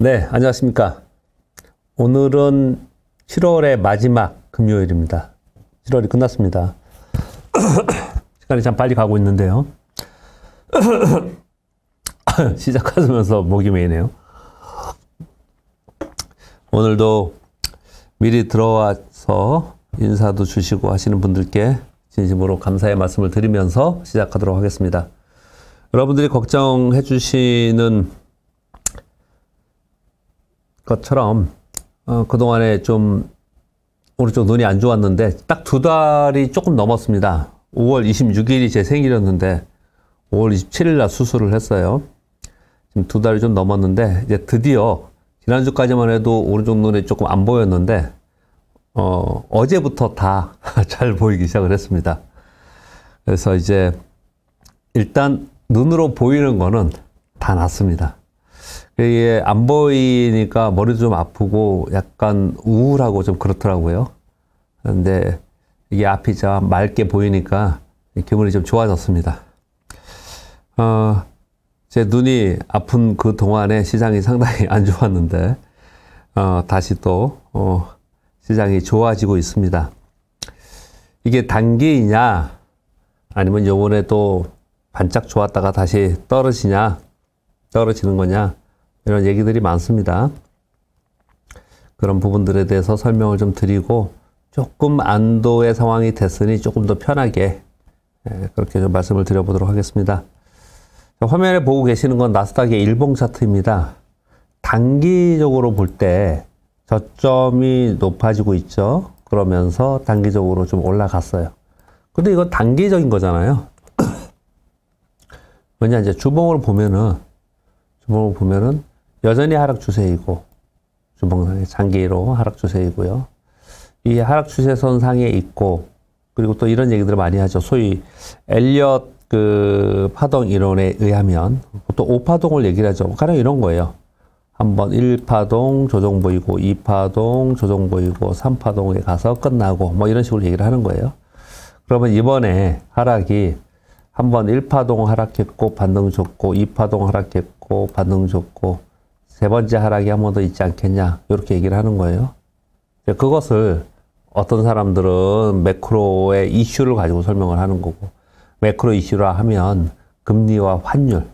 네, 안녕하십니까. 오늘은 7월의 마지막 금요일입니다. 7월이 끝났습니다. 시간이 참 빨리 가고 있는데요. 시작하면서 목이 메이네요. 오늘도 미리 들어와서 인사도 주시고 하시는 분들께 진심으로 감사의 말씀을 드리면서 시작하도록 하겠습니다. 여러분들이 걱정해 주시는 것처럼 그동안에 좀 오른쪽 눈이 안 좋았는데 딱 2달이 조금 넘었습니다. 5월 26일이 제 생일이었는데 5월 27일 날 수술을 했어요. 지금 2달이 좀 넘었는데 이제 드디어 지난주까지만 해도 오른쪽 눈이 조금 안 보였는데 어제부터 다 잘 보이기 시작을 했습니다. 그래서 이제 일단 눈으로 보이는 거는 다 낫습니다. 이게 안 보이니까 머리도 좀 아프고 약간 우울하고 좀 그렇더라고요. 근데 이게 앞이 좀 맑게 보이니까 기분이 좀 좋아졌습니다. 제 눈이 아픈 그 동안에 시장이 상당히 안 좋았는데 다시 또 시장이 좋아지고 있습니다. 이게 단기이냐 아니면 요번에 또 반짝 좋았다가 다시 떨어지는 거냐 이런 얘기들이 많습니다. 그런 부분들에 대해서 설명을 좀 드리고 조금 안도의 상황이 됐으니 조금 더 편하게 그렇게 좀 말씀을 드려보도록 하겠습니다. 화면에 보고 계시는 건 나스닥의 일봉 차트입니다. 단기적으로 볼 때 저점이 높아지고 있죠. 그러면서 단기적으로 좀 올라갔어요. 근데 이건 단기적인 거잖아요. 왜냐 이제 주봉을 보면은 여전히 하락 추세이고 주봉상의 장기로 하락 추세이고요. 이 하락 추세선 상에 있고 그리고 또 이런 얘기들을 많이 하죠. 소위 엘리엇 그 파동 이론에 의하면 보통 5파동을 얘기를 하죠. 가령 이런 거예요. 한번 1파동 조정 보이고 2파동 조정 보이고 3파동에 가서 끝나고 뭐 이런 식으로 얘기를 하는 거예요. 그러면 이번에 하락이 한번 1파동 하락했고 반등 줬고 2파동 하락했고 반등 줬고 세 번째 하락이 한 번 더 있지 않겠냐 이렇게 얘기를 하는 거예요. 그것을 어떤 사람들은 매크로의 이슈를 가지고 설명을 하는 거고 매크로 이슈라 하면 금리와 환율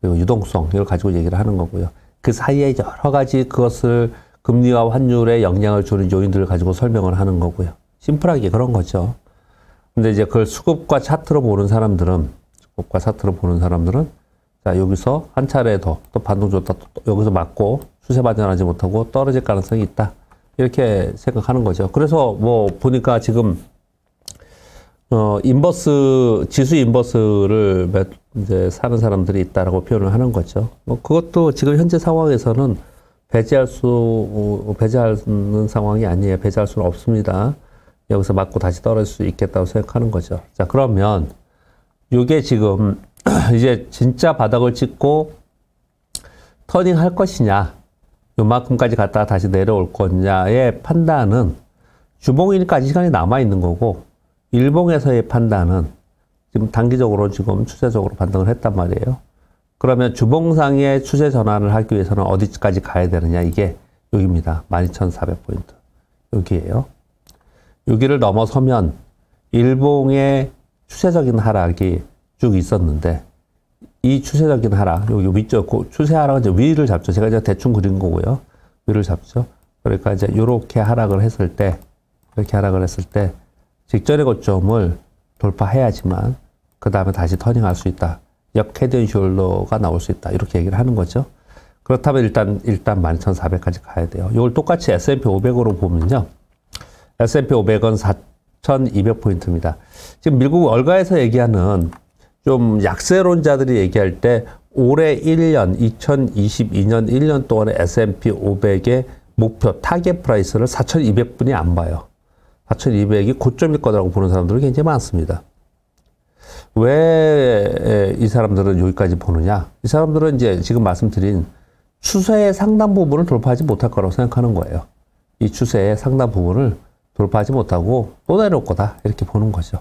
그리고 유동성 이걸 가지고 얘기를 하는 거고요. 그 사이에 여러 가지 그것을 금리와 환율에 영향을 주는 요인들을 가지고 설명을 하는 거고요. 심플하게 그런 거죠. 근데 이제 그걸 수급과 차트로 보는 사람들은 자, 여기서 한 차례 더 또 반등 줬다 또 여기서 맞고 추세 반전하지 못하고 떨어질 가능성이 있다. 이렇게 생각하는 거죠. 그래서 뭐 보니까 지금 지수 인버스를 이제 사는 사람들이 있다라고 표현을 하는 거죠. 뭐 그것도 지금 현재 상황에서는 배제하는 상황이 아니에요. 배제할 수는 없습니다. 여기서 맞고 다시 떨어질 수 있겠다고 생각하는 거죠. 자, 그러면 이게 지금 이제 진짜 바닥을 찍고 터닝 할 것이냐, 요만큼까지 갔다가 다시 내려올 거냐의 판단은 주봉이니까 아직 시간이 남아 있는 거고, 일봉에서의 판단은 지금 단기적으로 지금 추세적으로 반등을 했단 말이에요. 그러면 주봉상의 추세 전환을 하기 위해서는 어디까지 가야 되느냐, 이게 여기입니다. 12,400포인트. 여기에요. 여기를 넘어서면 일봉의 추세적인 하락이 쭉 있었는데 이 추세적인 하락, 여기 위쪽 추세 하락은 이제 위를 잡죠. 제가 이제 대충 그린 거고요. 위를 잡죠. 그러니까 이제 이렇게 하락을 했을 때, 직전의 고점을 돌파해야지만 그 다음에 다시 터닝할 수 있다. 역 헤드 앤 숄더가 나올 수 있다. 이렇게 얘기를 하는 거죠. 그렇다면 일단 12,400까지 가야 돼요. 이걸 똑같이 S&P 500으로 보면요. S&P 500은 4,200포인트입니다. 지금 미국 월가에서 얘기하는 좀 약세론자들이 얘기할 때 올해 1년, 2022년 1년 동안의 S&P 500의 목표, 타겟 프라이스를 4,200분이 안 봐요. 4,200이 고점일 거라고 보는 사람들이 굉장히 많습니다. 왜 이 사람들은 여기까지 보느냐? 이 사람들은 이제 지금 말씀드린 추세의 상당 부분을 돌파하지 못할 거라고 생각하는 거예요. 이 추세의 상당 부분을 돌파하지 못하고 또 내려올 거다. 이렇게 보는 거죠.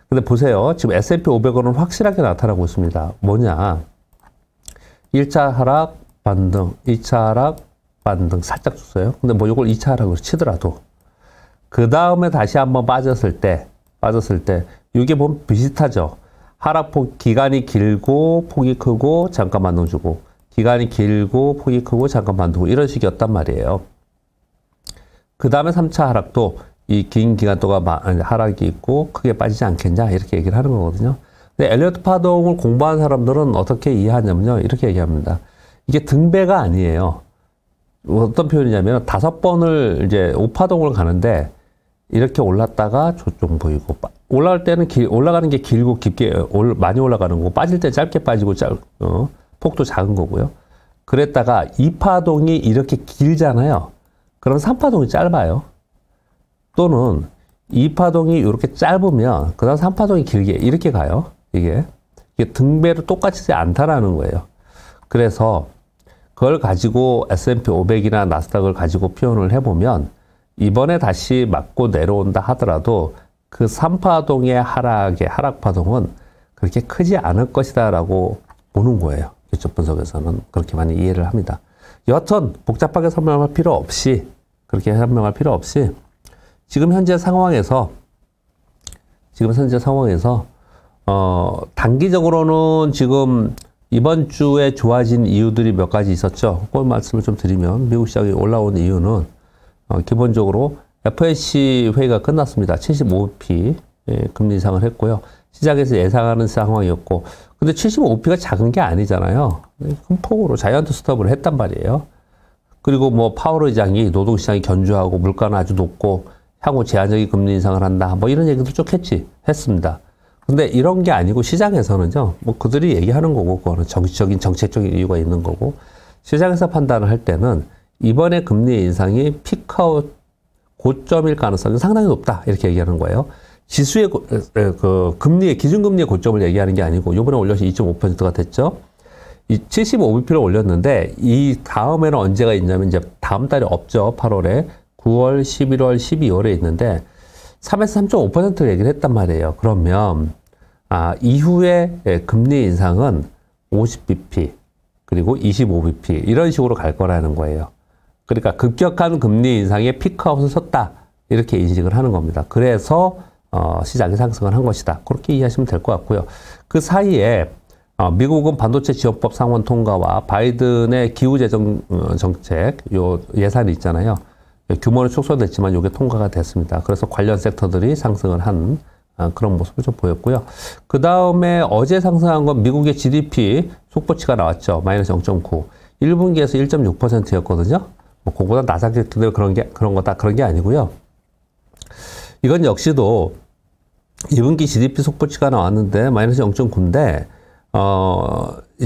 근데 보세요. 지금 S&P 500은 확실하게 나타나고 있습니다. 뭐냐? 1차 하락, 반등, 2차 하락, 반등 살짝 줬어요. 근데 뭐 이걸 2차 하락으로 치더라도 그 다음에 다시 한번 빠졌을 때 이게 보면 비슷하죠. 하락폭 기간이 길고 폭이 크고 잠깐 반등 주고 기간이 길고 폭이 크고 잠깐 반등 이런 식이었단 말이에요. 그 다음에 3차 하락도 이 긴 기간 동안 하락이 있고 크게 빠지지 않겠냐 이렇게 얘기를 하는 거거든요. 근데 엘리어트 파동을 공부한 사람들은 어떻게 이해하냐면요. 이렇게 얘기합니다. 이게 등배가 아니에요. 어떤 표현이냐면 5번을 이제 5파동을 가는데 이렇게 올랐다가 조금 보이고 올라갈 때는 올라가는 게 길고 깊게 많이 올라가는 거고 빠질 때 짧게 빠지고 폭도 작은 거고요. 그랬다가 2파동이 이렇게 길잖아요. 그럼 3파동이 짧아요. 또는 2파동이 이렇게 짧으면 그 다음 3파동이 길게 이렇게 가요. 이게 등배로 똑같지 않다라는 거예요. 그래서 그걸 가지고 S&P 500이나 나스닥을 가지고 표현을 해보면 이번에 다시 맞고 내려온다 하더라도 그 3파동의 하락파동은 그렇게 크지 않을 것이다 라고 보는 거예요. 기초 분석에서는 그렇게 많이 이해를 합니다. 여하튼 복잡하게 설명할 필요 없이 그렇게 설명할 필요 없이 지금 현재 상황에서 단기적으로는 지금 이번 주에 좋아진 이유들이 몇 가지 있었죠. 그 말씀을 좀 드리면 미국 시장이 올라온 이유는 기본적으로 FOMC 회의가 끝났습니다. 75bp 금리 인상을 했고요. 시장에서 예상하는 상황이었고 근데 75bp가 작은 게 아니잖아요. 큰 폭으로 자이언트 스톱을 했단 말이에요. 그리고 뭐 파월 의장이 노동시장이 견조하고 물가는 아주 높고 향후 제한적인 금리 인상을 한다. 뭐 이런 얘기도 쭉 했습니다. 근데 이런 게 아니고 시장에서는요. 뭐 그들이 얘기하는 거고 그거는 정치적인 정책적인 이유가 있는 거고 시장에서 판단을 할 때는 이번에 금리 인상이 피크아웃 고점일 가능성이 상당히 높다. 이렇게 얘기하는 거예요. 지수의 금리의 기준금리의 고점을 얘기하는 게 아니고 이번에 올려서 2.5%가 됐죠. 이 75bp를 올렸는데 이 다음에는 언제가 있냐면 이제 다음 달에 없죠. 8월에 9월, 11월, 12월에 있는데 3에서 3.5%를 얘기를 했단 말이에요. 그러면 이후에 금리 인상은 50bp 그리고 25bp 이런 식으로 갈 거라는 거예요. 그러니까 급격한 금리 인상의 피크아웃을 섰다. 이렇게 인식을 하는 겁니다. 그래서 시장이 상승을 한 것이다. 그렇게 이해하시면 될 것 같고요. 그 사이에 미국은 반도체 지원법 상원 통과와 바이든의 기후재정 정책 요 예산이 있잖아요. 규모는 축소됐지만 이게 통과가 됐습니다. 그래서 관련 섹터들이 상승을 한 그런 모습을 좀 보였고요. 그 다음에 어제 상승한 건 미국의 GDP 속보치가 나왔죠. 마이너스 0.9. 1분기에서 1.6%였거든요. 뭐 그거보다 낮았겠는데 그런 게 아니고요. 이건 역시도 2분기 GDP 속보치가 나왔는데 마이너스 0.9인데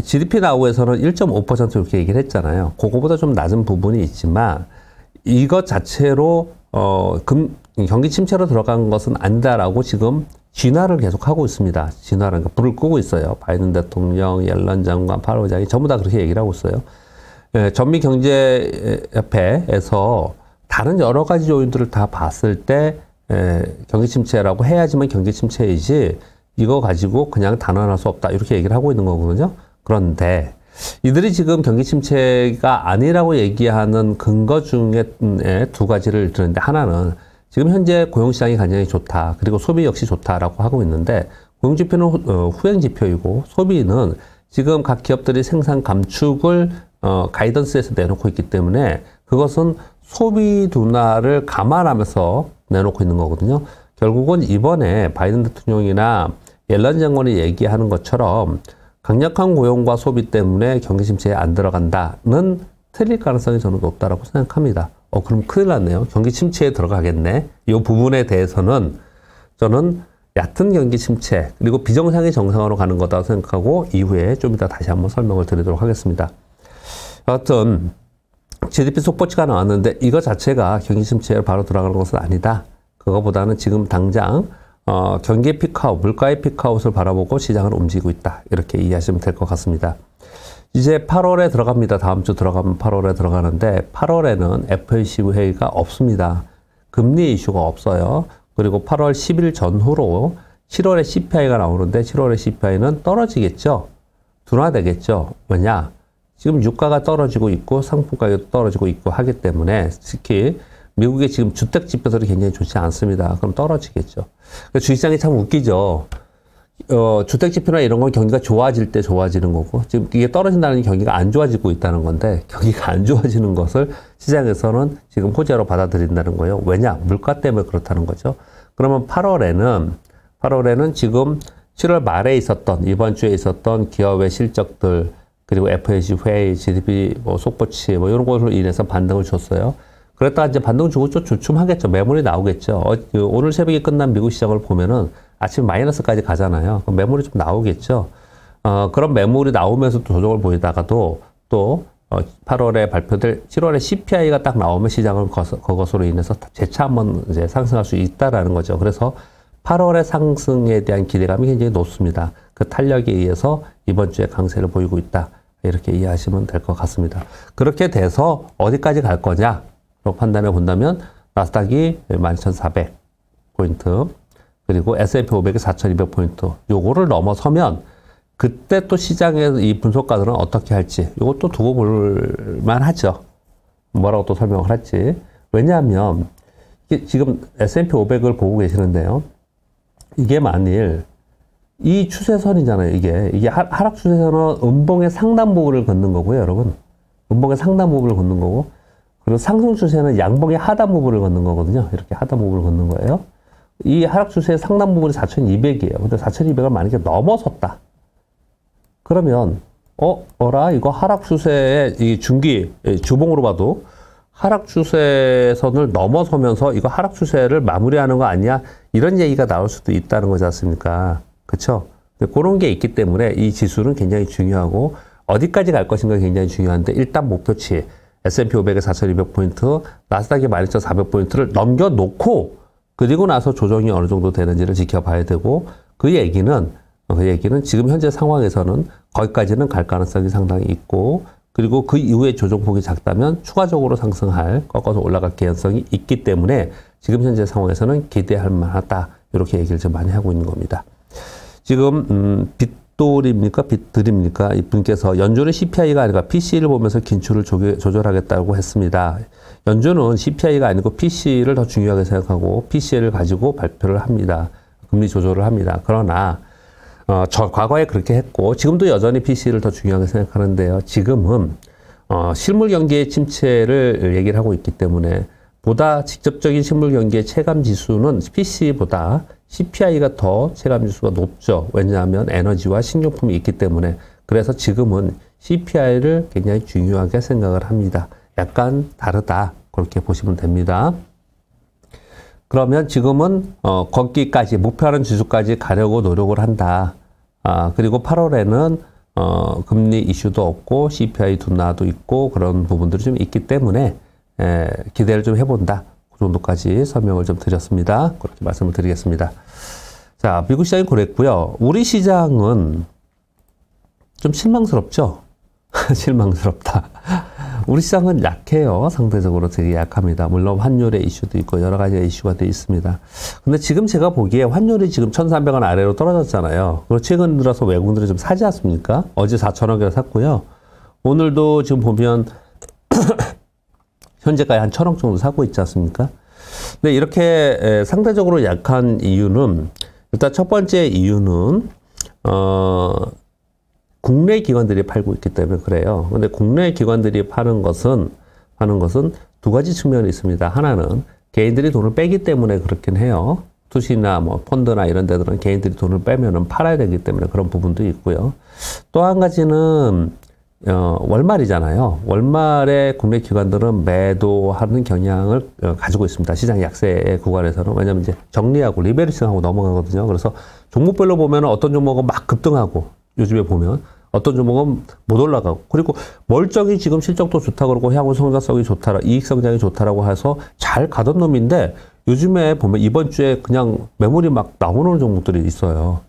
GDP 나오에서는 1.5% 이렇게 얘기를 했잖아요. 그거보다 좀 낮은 부분이 있지만 이것 자체로 경기 침체로 들어간 것은 아니다라고 지금 진화를 계속하고 있습니다. 진화라는 거 불을 끄고 있어요. 바이든 대통령, 옐런 장관, 파월 의장이 전부 다 그렇게 얘기를 하고 있어요. 전미경제협회에서 다른 여러 가지 요인들을 다 봤을 때 경기 침체라고 해야지만 경기 침체이지 이거 가지고 그냥 단언할 수 없다 이렇게 얘기를 하고 있는 거거든요. 그런데 이들이 지금 경기 침체가 아니라고 얘기하는 근거 중에 두 가지를 들었는데 하나는 지금 현재 고용시장이 굉장히 좋다. 그리고 소비 역시 좋다라고 하고 있는데 고용지표는 후행지표이고 소비는 지금 각 기업들이 생산 감축을 가이던스에서 내놓고 있기 때문에 그것은 소비 둔화를 감안하면서 내놓고 있는 거거든요. 결국은 이번에 바이든 대통령이나 옐런 장관이 얘기하는 것처럼 강력한 고용과 소비 때문에 경기 침체에 안 들어간다는 틀릴 가능성이 저는 높다라고 생각합니다. 그럼 큰일 났네요. 경기 침체에 들어가겠네. 이 부분에 대해서는 저는 얕은 경기 침체 그리고 비정상의 정상으로 가는 거다 생각하고 이후에 좀 이따 다시 한번 설명을 드리도록 하겠습니다. 여하튼 GDP 속보치가 나왔는데 이거 자체가 경기 침체에 바로 들어가는 것은 아니다. 그거보다는 지금 당장 경기의 피크아웃, 물가의 피크아웃을 바라보고 시장을 움직이고 있다. 이렇게 이해하시면 될 것 같습니다. 이제 8월에 들어갑니다. 다음 주 들어가면 8월에 들어가는데 8월에는 FOMC 회의가 없습니다. 금리 이슈가 없어요. 그리고 8월 10일 전후로 7월에 CPI가 나오는데 7월에 CPI는 떨어지겠죠. 둔화되겠죠. 왜냐? 지금 유가가 떨어지고 있고 상품 가격도 떨어지고 있고 하기 때문에 특히 미국의 지금 주택 지표들이 굉장히 좋지 않습니다. 그럼 떨어지겠죠. 주식시장이 참 웃기죠. 주택 지표나 이런 건 경기가 좋아질 때 좋아지는 거고 지금 이게 떨어진다는 경기가 안 좋아지고 있다는 건데 경기가 안 좋아지는 것을 시장에서는 지금 호재로 받아들인다는 거예요. 왜냐? 물가 때문에 그렇다는 거죠. 그러면 8월에는 지금 7월 말에 있었던 이번 주에 있었던 기업의 실적들 그리고 FOMC 회의, GDP 속보치 이런 것으로 인해서 반등을 줬어요. 그랬다가 이제 반등 주고 좀 주춤하겠죠. 매물이 나오겠죠. 오늘 새벽에 끝난 미국 시장을 보면은 아침 마이너스까지 가잖아요. 그럼 매물이 좀 나오겠죠. 그런 매물이 나오면서 또 조정을 보이다가도 또 8월에 발표될 7월에 CPI가 딱 나오면 시장은 그것으로 인해서 재차 한번 이제 상승할 수 있다라는 거죠. 그래서 8월의 상승에 대한 기대감이 굉장히 높습니다. 그 탄력에 의해서 이번 주에 강세를 보이고 있다. 이렇게 이해하시면 될 것 같습니다. 그렇게 돼서 어디까지 갈 거냐? 판단해 본다면 나스닥이 11,400포인트 그리고 S&P 500이 4,200포인트 요거를 넘어서면 그때 또 시장의 이 분석가들은 어떻게 할지 요것도 두고 볼 만하죠. 뭐라고 또 설명을 할지. 왜냐하면 지금 S&P 500을 보고 계시는데요. 이게 만일 이 추세선이잖아요. 이게 하락 추세선은 음봉의 상단 부분을 걷는 거고요, 여러분. 음봉의 상단 부분을 걷는 거고 그리고 상승 추세는 양봉의 하단 부분을 걷는 거거든요. 이렇게 하단 부분을 걷는 거예요. 이 하락 추세의 상단 부분이 4,200이에요. 근데 4,200을 만약에 넘어섰다. 그러면 이거 하락 추세의 이 주봉으로 봐도 하락 추세선을 넘어서면서 이거 하락 추세를 마무리하는 거 아니야? 이런 얘기가 나올 수도 있다는 거지 않습니까? 그렇죠? 그런 게 있기 때문에 이 지수는 굉장히 중요하고 어디까지 갈 것인가 굉장히 중요한데 일단 목표치 S&P 500의 4,200포인트, 나스닥의 12,400포인트를 넘겨놓고 그리고 나서 조정이 어느 정도 되는지를 지켜봐야 되고 그 얘기는 지금 현재 상황에서는 거기까지는 갈 가능성이 상당히 있고 그리고 그 이후에 조정폭이 작다면 추가적으로 꺾어서 올라갈 개연성이 있기 때문에 지금 현재 상황에서는 기대할 만하다. 이렇게 얘기를 좀 많이 하고 있는 겁니다. 지금 빗들입니까? 이분께서 연준은 CPI가 아니라 PC를 보면서 긴축을 조절하겠다고 했습니다. 연준은 CPI가 아니고 PC를 더 중요하게 생각하고 PC를 가지고 발표를 합니다. 금리 조절을 합니다. 그러나 과거에 그렇게 했고 지금도 여전히 PC를 더 중요하게 생각하는데요. 지금은 실물 경기의 침체를 얘기를 하고 있기 때문에 보다 직접적인 실물 경기의 체감 지수는 PC보다 CPI가 더 체감 지수가 높죠. 왜냐하면 에너지와 식료품이 있기 때문에. 그래서 지금은 CPI를 굉장히 중요하게 생각을 합니다. 약간 다르다. 그렇게 보시면 됩니다. 그러면 지금은 거기까지 목표하는 지수까지 가려고 노력을 한다. 그리고 8월에는 금리 이슈도 없고 CPI 둔화도 있고 그런 부분들이 좀 있기 때문에 기대를 좀 해본다. 그 정도까지 설명을 좀 드렸습니다. 그렇게 말씀을 드리겠습니다. 자, 미국 시장이 그랬고요. 우리 시장은 좀 실망스럽죠? 실망스럽다. 우리 시장은 약해요. 상대적으로 되게 약합니다. 물론 환율의 이슈도 있고 여러 가지 이슈가 돼 있습니다. 근데 지금 제가 보기에 환율이 지금 1,300원 아래로 떨어졌잖아요. 그리고 최근 들어서 외국인들이 좀 사지 않습니까? 어제 4,000원에 샀고요. 오늘도 지금 보면 현재까지 한 1,000원 정도 사고 있지 않습니까? 근데 이렇게 상대적으로 약한 이유는 일단 첫 번째 이유는 국내 기관들이 팔고 있기 때문에 그래요. 근데 국내 기관들이 파는 것은 두 가지 측면이 있습니다. 하나는 개인들이 돈을 빼기 때문에 그렇긴 해요. 투시나 뭐 펀드나 이런 데들은 개인들이 돈을 빼면은 팔아야 되기 때문에 그런 부분도 있고요. 또 한 가지는 월말이잖아요. 월말에 국내 기관들은 매도하는 경향을 가지고 있습니다. 시장 약세 구간에서는. 왜냐면 이제 정리하고 리베리싱하고 넘어가거든요. 그래서 종목별로 보면 어떤 종목은 막 급등하고 요즘에 보면 어떤 종목은 못 올라가고 그리고 멀쩡히 지금 실적도 좋다 그러고 향후 성장성이 좋다, 이익 성장이 좋다라고 해서 잘 가던 놈인데 요즘에 보면 이번 주에 그냥 매물이 막 나오는 종목들이 있어요.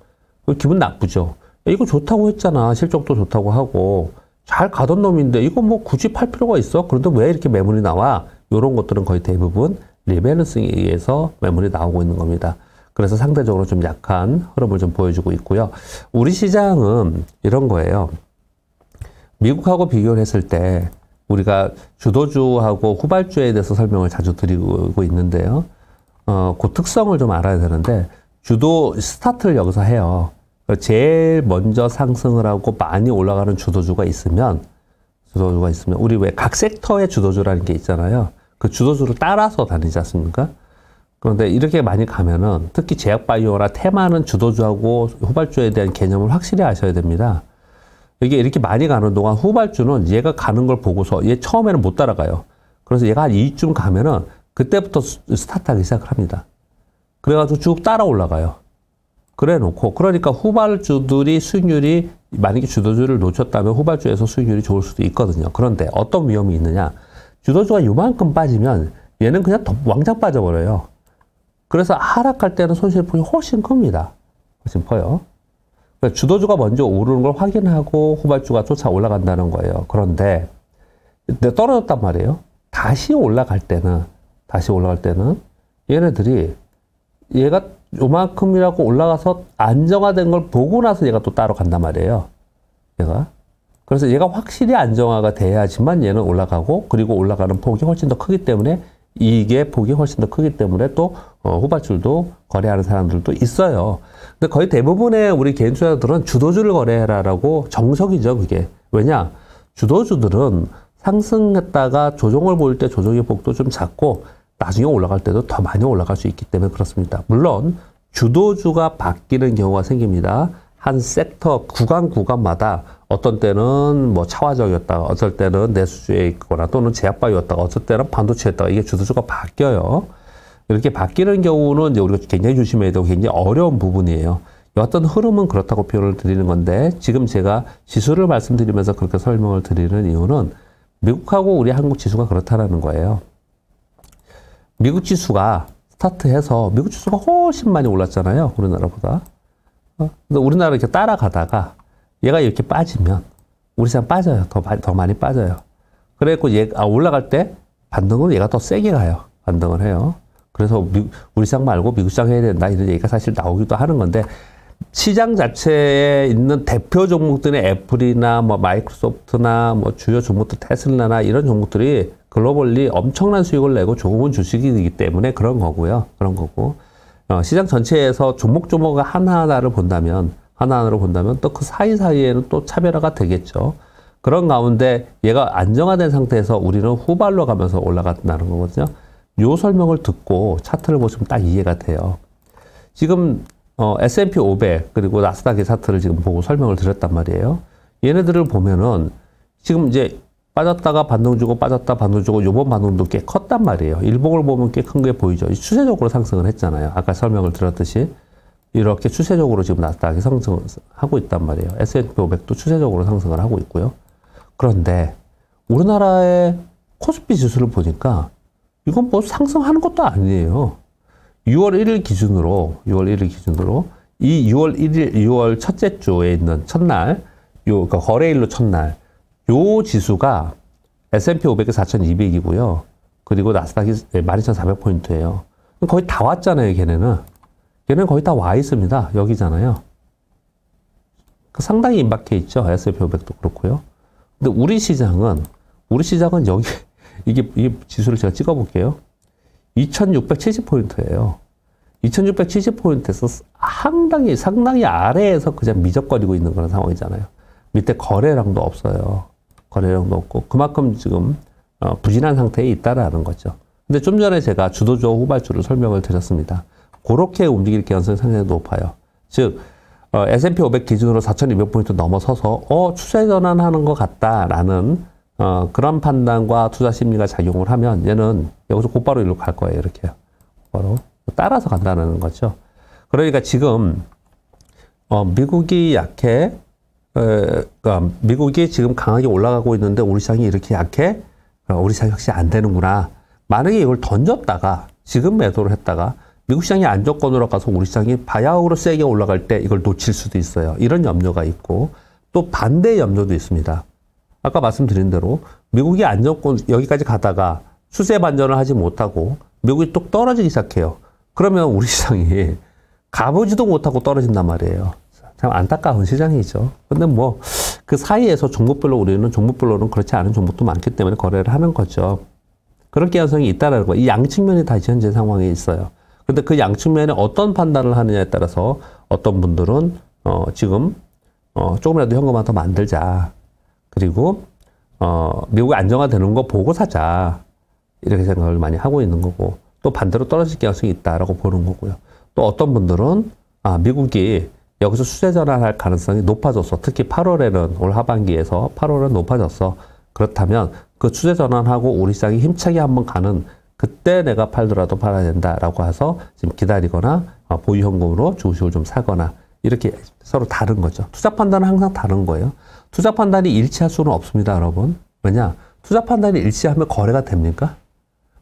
기분 나쁘죠. 이거 좋다고 했잖아. 실적도 좋다고 하고 잘 가던 놈인데 이거 뭐 굳이 팔 필요가 있어? 그런데 왜 이렇게 매물이 나와? 이런 것들은 거의 대부분 리밸런싱에 의해서 매물이 나오고 있는 겁니다. 그래서 상대적으로 좀 약한 흐름을 좀 보여주고 있고요. 우리 시장은 이런 거예요. 미국하고 비교를 했을 때 우리가 주도주하고 후발주에 대해서 설명을 자주 드리고 있는데요. 그 특성을 좀 알아야 되는데 주도 스타트를 여기서 해요. 제일 먼저 상승을 하고 많이 올라가는 주도주가 있으면 우리 왜 각 섹터의 주도주라는 게 있잖아요. 그 주도주를 따라서 다니지 않습니까? 그런데 이렇게 많이 가면은 특히 제약바이오나 테마는 주도주하고 후발주에 대한 개념을 확실히 아셔야 됩니다. 이게 이렇게 많이 가는 동안 후발주는 얘가 가는 걸 보고서 얘 처음에는 못 따라가요. 그래서 얘가 한 2쯤 가면은 그때부터 스타트하기 시작을 합니다. 그래가지고 쭉 따라 올라가요. 그래 놓고 그러니까 후발주들이 수익률이 만약에 주도주를 놓쳤다면 후발주에서 수익률이 좋을 수도 있거든요. 그런데 어떤 위험이 있느냐? 주도주가 요만큼 빠지면 얘는 그냥 왕창 빠져버려요. 그래서 하락할 때는 손실폭이 훨씬 큽니다. 훨씬 커요. 그러니까 주도주가 먼저 오르는 걸 확인하고 후발주가 쫓아 올라간다는 거예요. 그런데 떨어졌단 말이에요. 다시 올라갈 때는 얘네들이 얘가 요만큼이라고 올라가서 안정화된 걸 보고 나서 얘가 또 따로 간단 말이에요. 그래서 얘가 확실히 안정화가 돼야지만 얘는 올라가고 그리고 올라가는 폭이 훨씬 더 크기 때문에 이익의 폭이 훨씬 더 크기 때문에 또 후발주도 거래하는 사람들도 있어요. 근데 거의 대부분의 우리 개인 투자자들은 주도주를 거래해라라고 정석이죠, 그게. 왜냐? 주도주들은 상승했다가 조정을 보일 때 조정의 폭도 좀 작고 나중에 올라갈 때도 더 많이 올라갈 수 있기 때문에 그렇습니다. 물론 주도주가 바뀌는 경우가 생깁니다. 한 섹터 구간마다 어떤 때는 뭐 차화적이었다가 어떨 때는 내수주에 있거나 또는 제약바이오였다가 어떨 때는 반도체였다가 이게 주도주가 바뀌어요. 이렇게 바뀌는 경우는 이제 우리가 굉장히 조심해야 되고 굉장히 어려운 부분이에요. 어떤 흐름은 그렇다고 표현을 드리는 건데 지금 제가 지수를 말씀드리면서 그렇게 설명을 드리는 이유는 미국하고 우리 한국 지수가 그렇다라는 거예요. 미국 지수가 스타트해서 미국 지수가 훨씬 많이 올랐잖아요. 우리나라보다. 근데 우리나라 이렇게 따라가다가 얘가 이렇게 빠지면 우리 시장 빠져요. 더 많이 빠져요. 그래갖고 올라갈 때 반등은 얘가 더 세게 가요. 반등을 해요. 그래서 우리 시장 말고 미국 시장 해야 된다 이런 얘기가 사실 나오기도 하는 건데 시장 자체에 있는 대표 종목들의 애플이나 뭐 마이크로소프트나 뭐 주요 종목들 테슬라나 이런 종목들이 글로벌리 엄청난 수익을 내고 좋은 주식이기 때문에 그런 거고요. 시장 전체에서 조목조목 하나하나를 본다면 또 그 사이사이에는 또 차별화가 되겠죠. 그런 가운데 얘가 안정화된 상태에서 우리는 후발로 가면서 올라간다는 거거든요. 요 설명을 듣고 차트를 보시면 딱 이해가 돼요. 지금 S&P 500 그리고 나스닥의 차트를 지금 보고 설명을 드렸단 말이에요. 얘네들을 보면은 지금 이제 빠졌다가 반등 주고 빠졌다 반등 주고 요번 반등도 꽤 컸단 말이에요. 일봉을 보면 꽤 큰 게 보이죠. 추세적으로 상승을 했잖아요. 아까 설명을 드렸듯이 이렇게 추세적으로 지금 나스닥이 상승을 하고 있단 말이에요. S&P 500도 추세적으로 상승을 하고 있고요. 그런데 우리나라의 코스피 지수를 보니까 이건 뭐 상승하는 것도 아니에요. 6월 1일 기준으로 이 6월 첫째 주에 있는 첫날, 그러니까 거래일로 첫날, 요 지수가 S&P 500이 4,200이고요. 그리고 나스닥이 12,400포인트예요. 거의 다 왔잖아요, 걔네는 거의 다 와 있습니다. 여기잖아요. 상당히 임박해 있죠. S&P 500도 그렇고요. 근데 우리 시장은 여기, 이게 지수를 제가 찍어 볼게요. 2,670포인트예요. 2,670포인트에서 상당히 아래에서 그냥 미적거리고 있는 그런 상황이잖아요. 밑에 거래량도 없어요. 거래량도 없고 그만큼 지금 부진한 상태에 있다라는 거죠. 근데 좀 전에 제가 주도주와 후발주를 설명을 드렸습니다. 그렇게 움직일 가능성이 상당히 높아요. 즉 S&P 500 기준으로 4,200포인트 넘어서서 추세 전환하는 것 같다라는 그런 판단과 투자 심리가 작용을 하면 얘는 여기서 곧바로 일로 갈 거예요. 이렇게요. 바로 따라서 간다는 거죠. 그러니까 지금 미국이 약해. 그러니까 미국이 지금 강하게 올라가고 있는데 우리 시장이 이렇게 약해. 우리 시장이 확실히 안 되는구나. 만약에 이걸 던졌다가 지금 매도를 했다가 미국 시장이 안정권으로 가서 우리 시장이 바야흐로 세게 올라갈 때 이걸 놓칠 수도 있어요. 이런 염려가 있고 또 반대의 염려도 있습니다. 아까 말씀드린 대로 미국이 안정권 여기까지 가다가 추세 반전을 하지 못하고 미국이 또 떨어지기 시작해요. 그러면 우리 시장이 가보지도 못하고 떨어진단 말이에요. 참 안타까운 시장이죠. 근데 뭐 그 사이에서 종목별로 우리는 종목별로는 그렇지 않은 종목도 많기 때문에 거래를 하는 거죠. 그럴 가능성이 있다는 거예요. 이 양측면이 다 현재 상황에 있어요. 근데 그 양측면에 어떤 판단을 하느냐에 따라서 어떤 분들은 지금 조금이라도 현금화 더 만들자. 그리고 미국이 안정화되는 거 보고 사자. 이렇게 생각을 많이 하고 있는 거고, 또 반대로 떨어질 가능성이 있다라고 보는 거고요. 또 어떤 분들은 미국이 여기서 수제 전환할 가능성이 높아졌어. 특히 8월에는 올 하반기에서 8월은 높아졌어. 그렇다면 그 수제 전환하고 우리 시장이 힘차게 한번 가는 그때 내가 팔더라도 팔아야 된다라고 해서 지금 기다리거나 보유 현금으로 주식을 좀 사거나 이렇게 서로 다른 거죠. 투자 판단은 항상 다른 거예요. 투자 판단이 일치할 수는 없습니다, 여러분. 왜냐? 투자 판단이 일치하면 거래가 됩니까?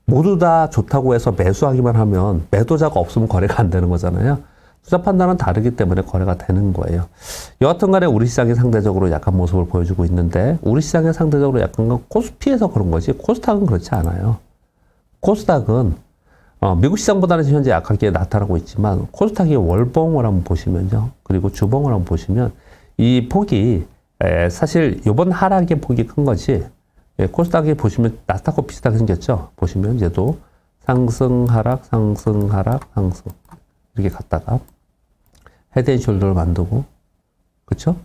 모두 다 좋다고 해서 매수하기만 하면 매도자가 없으면 거래가 안 되는 거잖아요. 투자 판단은 다르기 때문에 거래가 되는 거예요. 여하튼 간에 우리 시장이 상대적으로 약한 모습을 보여주고 있는데, 우리 시장이 상대적으로 약한 건 코스피에서 그런 거지 코스닥은 그렇지 않아요. 코스닥은 미국 시장보다는 현재 약하게 나타나고 있지만 코스닥의 월봉을 한번 보시면요. 그리고 주봉을 한번 보시면 이 폭이 사실 이번 하락의 폭이 큰 거지, 코스닥에 보시면 나스닥하고 비슷하게 생겼죠. 보시면 얘도 상승 하락 상승 하락 상승 이렇게 갔다가 헤드앤숄더를 만들고, 그렇죠?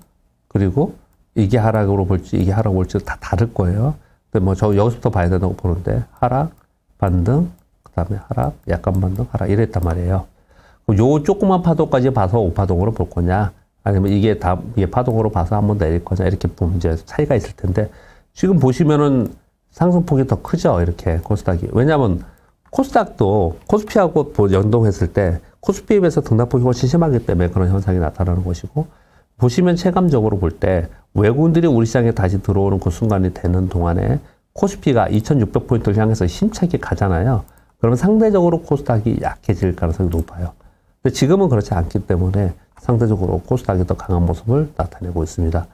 그리고 이게 하락으로 볼지 이게 하락 볼지 다 다를 거예요. 근데 뭐 저 여기서부터 봐야 된다고 보는데 하락 반등, 그 다음에 하락, 약간 반등, 하락 이랬단 말이에요. 요 조그만 파동까지 봐서 5파동으로 볼 거냐, 아니면 이게 파동으로 봐서 한번 내릴 거냐, 이렇게 보면 이제 차이가 있을 텐데, 지금 보시면은 상승폭이 더 크죠, 이렇게 코스닥이. 왜냐하면 코스닥도 코스피하고 연동했을 때 코스피에 비해서 등락폭이 훨씬 심하기 때문에 그런 현상이 나타나는 것이고, 보시면 체감적으로 볼 때 외국인들이 우리 시장에 다시 들어오는 그 순간이 되는 동안에 코스피가 2600포인트를 향해서 힘차게 가잖아요. 그러면 상대적으로 코스닥이 약해질 가능성이 높아요. 근데 지금은 그렇지 않기 때문에 상대적으로 코스닥이 더 강한 모습을 나타내고 있습니다.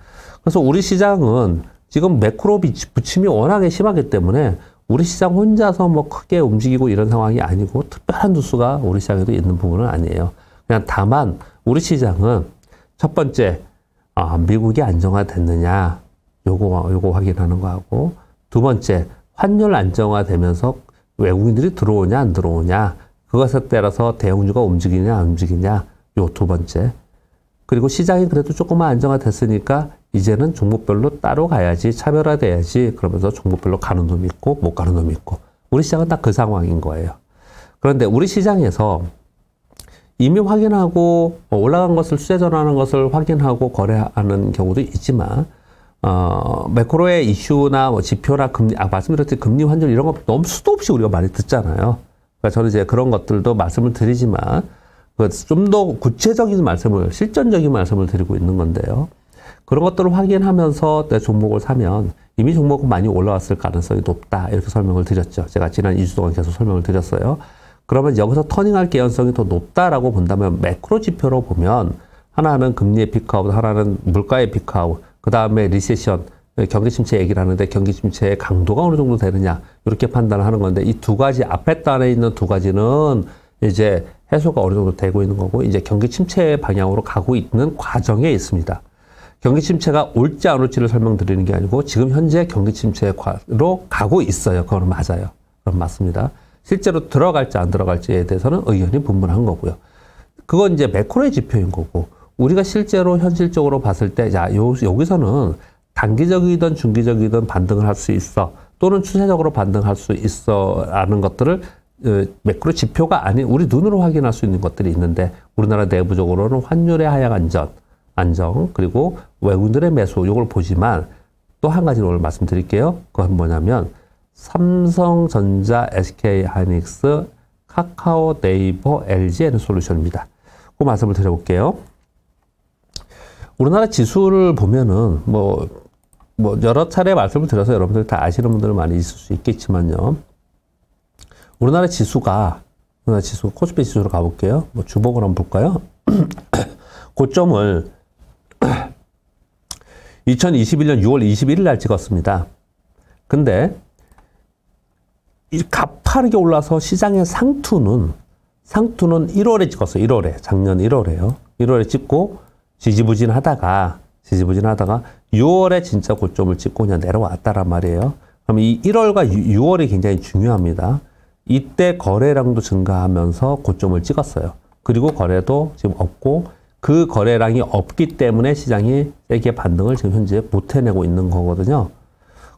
그래서 우리 시장은 지금 매크로 부침이 워낙에 심하기 때문에 우리 시장 혼자서 뭐 크게 움직이고 이런 상황이 아니고, 특별한 뉴스가 우리 시장에도 있는 부분은 아니에요. 그냥 다만 우리 시장은 첫 번째 미국이 안정화됐느냐 요거 확인하는 거하고, 두 번째 환율 안정화되면서 외국인들이 들어오냐 안 들어오냐, 그것에 따라서 대형주가 움직이냐 안 움직이냐, 요 두 번째. 그리고 시장이 그래도 조금만 안정화됐으니까 이제는 종목별로 따로 가야지, 차별화돼야지, 그러면서 종목별로 가는 놈이 있고 못 가는 놈이 있고, 우리 시장은 딱 그 상황인 거예요. 그런데 우리 시장에서 이미 확인하고 올라간 것을 수제 전환하는 것을 확인하고 거래하는 경우도 있지만, 매크로의 이슈나 뭐 지표나 금리, 말씀드렸듯이 금리 환율 이런 거 너무 수도 없이 우리가 많이 듣잖아요. 그러니까 저는 이제 그런 것들도 말씀을 드리지만, 좀 더 구체적인 말씀을, 실전적인 말씀을 드리고 있는 건데요. 그런 것들을 확인하면서 내 종목을 사면 이미 종목은 많이 올라왔을 가능성이 높다, 이렇게 설명을 드렸죠. 제가 지난 2주 동안 계속 설명을 드렸어요. 그러면 여기서 터닝할 개연성이 더 높다라고 본다면 매크로 지표로 보면 하나는 금리의 피크아웃, 하나는 물가의 피크아웃, 그 다음에 리세션, 경기 침체 얘기를 하는데 경기 침체의 강도가 어느 정도 되느냐, 이렇게 판단을 하는 건데, 이 두 가지 앞에 단에 있는 두 가지는 이제 해소가 어느 정도 되고 있는 거고, 이제 경기 침체 방향으로 가고 있는 과정에 있습니다. 경기 침체가 올지 안 올지를 설명드리는 게 아니고 지금 현재 경기 침체로 가고 있어요. 그건 맞아요. 그건 맞습니다. 실제로 들어갈지 안 들어갈지에 대해서는 의견이 분분한 거고요. 그건 이제 매크로의 지표인 거고, 우리가 실제로 현실적으로 봤을 때, 자, 여기서는 단기적이든 중기적이든 반등을 할 수 있어, 또는 추세적으로 반등할 수 있어 라는 것들을 매크로 지표가 아닌 우리 눈으로 확인할 수 있는 것들이 있는데, 우리나라 내부적으로는 환율의 하향 안정, 그리고 외국인들의 매수, 요걸 보지만 또 한 가지를 오늘 말씀드릴게요. 그건 뭐냐면 삼성전자, SK하이닉스, 카카오, 네이버, LG 에너솔루션입니다. 그 말씀을 드려볼게요. 우리나라 지수를 보면은 뭐 여러 차례 말씀을 드려서 여러분들 다 아시는 분들 많이 있을 수 있겠지만요. 우리나라 지수가 코스피 지수로 가볼게요. 뭐 주봉을 한번 볼까요? 고점을 2021년 6월 21일 날 찍었습니다. 근데 이 가파르게 올라서 시장의 상투는 1월에 찍었어요. 1월에. 작년 1월에요. 1월에 찍고 지지부진하다가 6월에 진짜 고점을 찍고 그냥 내려왔다란 말이에요. 그럼 이 1월과 6월이 굉장히 중요합니다. 이때 거래량도 증가하면서 고점을 찍었어요. 그리고 거래도 지금 없고 그 거래량이 없기 때문에 시장이 세게 반등을 지금 현재 못 해내고 있는 거거든요.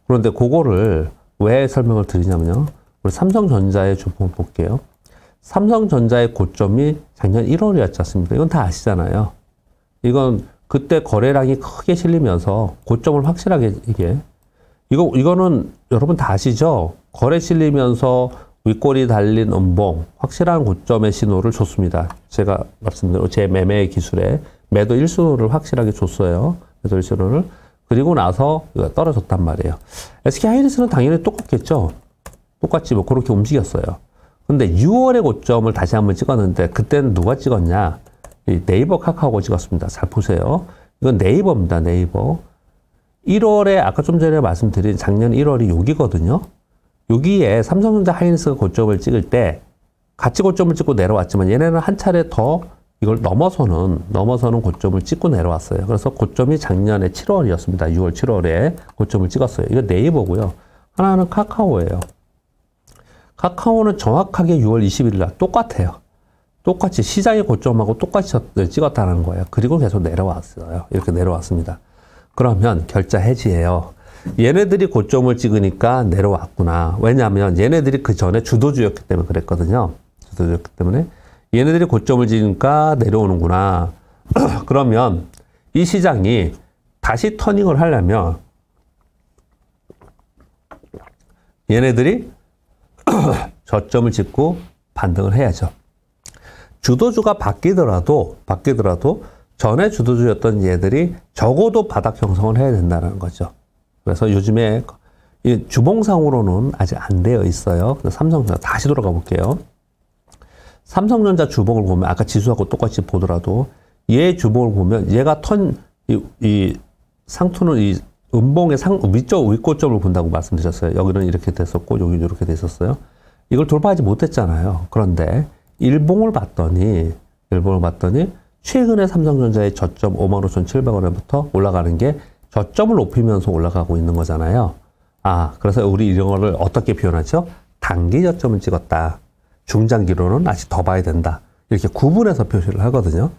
그런데 그거를 왜 설명을 드리냐면요. 우리 삼성전자의 주봉을 볼게요. 삼성전자의 고점이 작년 1월이었지 않습니까? 이건 다 아시잖아요. 이건 그때 거래량이 크게 실리면서 고점을 확실하게 이거는 여러분 다 아시죠? 거래 실리면서 윗골이 달린 음봉, 확실한 고점의 신호를 줬습니다. 제가 말씀드린 제 매매 기술에 매도 1신호를 확실하게 줬어요. 매도 1신호를. 그리고 나서 떨어졌단 말이에요. SK하이닉스는 당연히 똑같겠죠? 똑같이 뭐 그렇게 움직였어요. 근데 6월의 고점을 다시 한번 찍었는데 그때는 누가 찍었냐? 이 네이버 카카오가 찍었습니다. 잘 보세요. 이건 네이버입니다. 네이버. 1월에 아까 좀 전에 말씀드린 작년 1월이 여기거든요. 여기에 삼성전자 하이닉스가 고점을 찍을 때 같이 고점을 찍고 내려왔지만 얘네는 한 차례 더 이걸 넘어서는 고점을 찍고 내려왔어요. 그래서 고점이 작년에 7월이었습니다. 6월, 7월에 고점을 찍었어요. 이거 네이버고요. 하나는 카카오예요. 카카오는 정확하게 6월 20일 날 똑같아요. 똑같이 시장의 고점하고 똑같이 찍었다는 거예요. 그리고 계속 내려왔어요. 이렇게 내려왔습니다. 그러면 결자 해지예요. 얘네들이 고점을 찍으니까 내려왔구나. 왜냐하면 얘네들이 그 전에 주도주였기 때문에 그랬거든요. 주도주였기 때문에 얘네들이 고점을 찍으니까 내려오는구나. 그러면 이 시장이 다시 터닝을 하려면 얘네들이 저점을 찍고 반등을 해야죠. 주도주가 바뀌더라도 전에 주도주였던 얘들이 적어도 바닥 형성을 해야 된다는 거죠. 그래서 요즘에 이 주봉상으로는 아직 안 되어 있어요. 삼성전자 다시 돌아가 볼게요. 삼성전자 주봉을 보면 아까 지수하고 똑같이 보더라도 얘 주봉을 보면 얘가 이 상투는 이 음봉의 위쪽 윗고점을 본다고 말씀드렸어요. 여기는 이렇게 됐었고 여기는 이렇게 됐었어요. 이걸 돌파하지 못했잖아요. 그런데 일봉을 봤더니 최근에 삼성전자의 저점 55,700원부터 올라가는 게 저점을 높이면서 올라가고 있는 거잖아요. 그래서 우리 이런 거를 어떻게 표현하죠? 단기 저점을 찍었다. 중장기로는 아직 더 봐야 된다. 이렇게 구분해서 표시를 하거든요.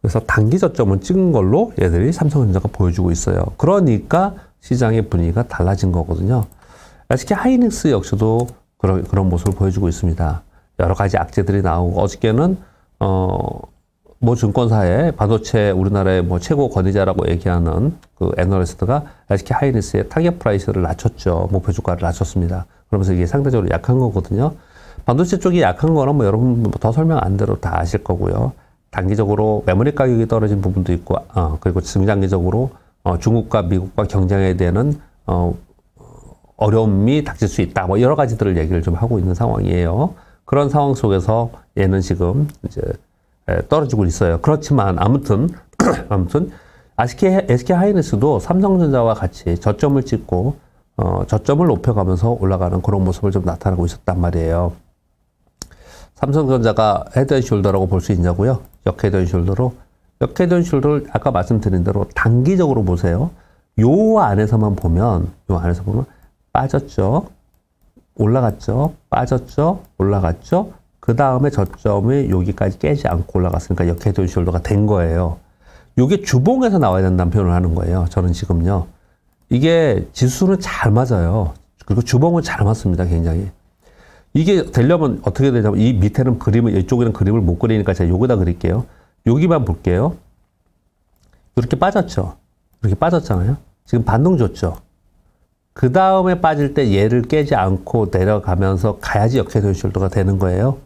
그래서 단기 저점을 찍은 걸로 얘들이 삼성전자가 보여주고 있어요. 그러니까 시장의 분위기가 달라진 거거든요. SK하이닉스 역시도 그런 모습을 보여주고 있습니다. 여러 가지 악재들이 나오고 어저께는 모 증권사의 반도체 우리나라의 뭐 최고 권위자라고 얘기하는 그 애널리스트가 SK하이닉스의 타겟 프라이스를 낮췄죠. 목표 주가를 낮췄습니다. 그러면서 이게 상대적으로 약한 거거든요. 반도체 쪽이 약한 거는 뭐 여러분 더 설명 안 대로 다 아실 거고요. 단기적으로 메모리 가격이 떨어진 부분도 있고, 그리고 중장기적으로 중국과 미국과 경쟁에 대한 어려움이 닥칠 수 있다. 뭐 여러 가지들을 얘기를 좀 하고 있는 상황이에요. 그런 상황 속에서 얘는 지금 이제 떨어지고 있어요. 그렇지만 아무튼 SK하이닉스도 삼성전자와 같이 저점을 찍고 저점을 높여가면서 올라가는 그런 모습을 좀 나타나고 있었단 말이에요. 삼성전자가 헤드앤숄더라고 볼 수 있냐고요? 역헤드앤숄더로. 역헤드앤숄더를 아까 말씀드린 대로 단기적으로 보세요. 요 안에서만 보면 빠졌죠. 올라갔죠. 빠졌죠. 올라갔죠. 그 다음에 저점이 여기까지 깨지 않고 올라갔으니까 역헤드앤숄더가 된 거예요. 요게 주봉에서 나와야 된다는 표현을 하는 거예요. 저는 지금요. 이게 지수는 잘 맞아요. 그리고 주봉은 잘 맞습니다. 굉장히. 이게 되려면 어떻게 되냐면 이 밑에는 이쪽에는 그림을 못 그리니까 제가 여기다 그릴게요. 여기만 볼게요. 이렇게 빠졌죠. 이렇게 빠졌잖아요. 지금 반등 줬죠. 그 다음에 빠질 때 얘를 깨지 않고 내려가면서 가야지 역헤드앤숄더가 되는 거예요.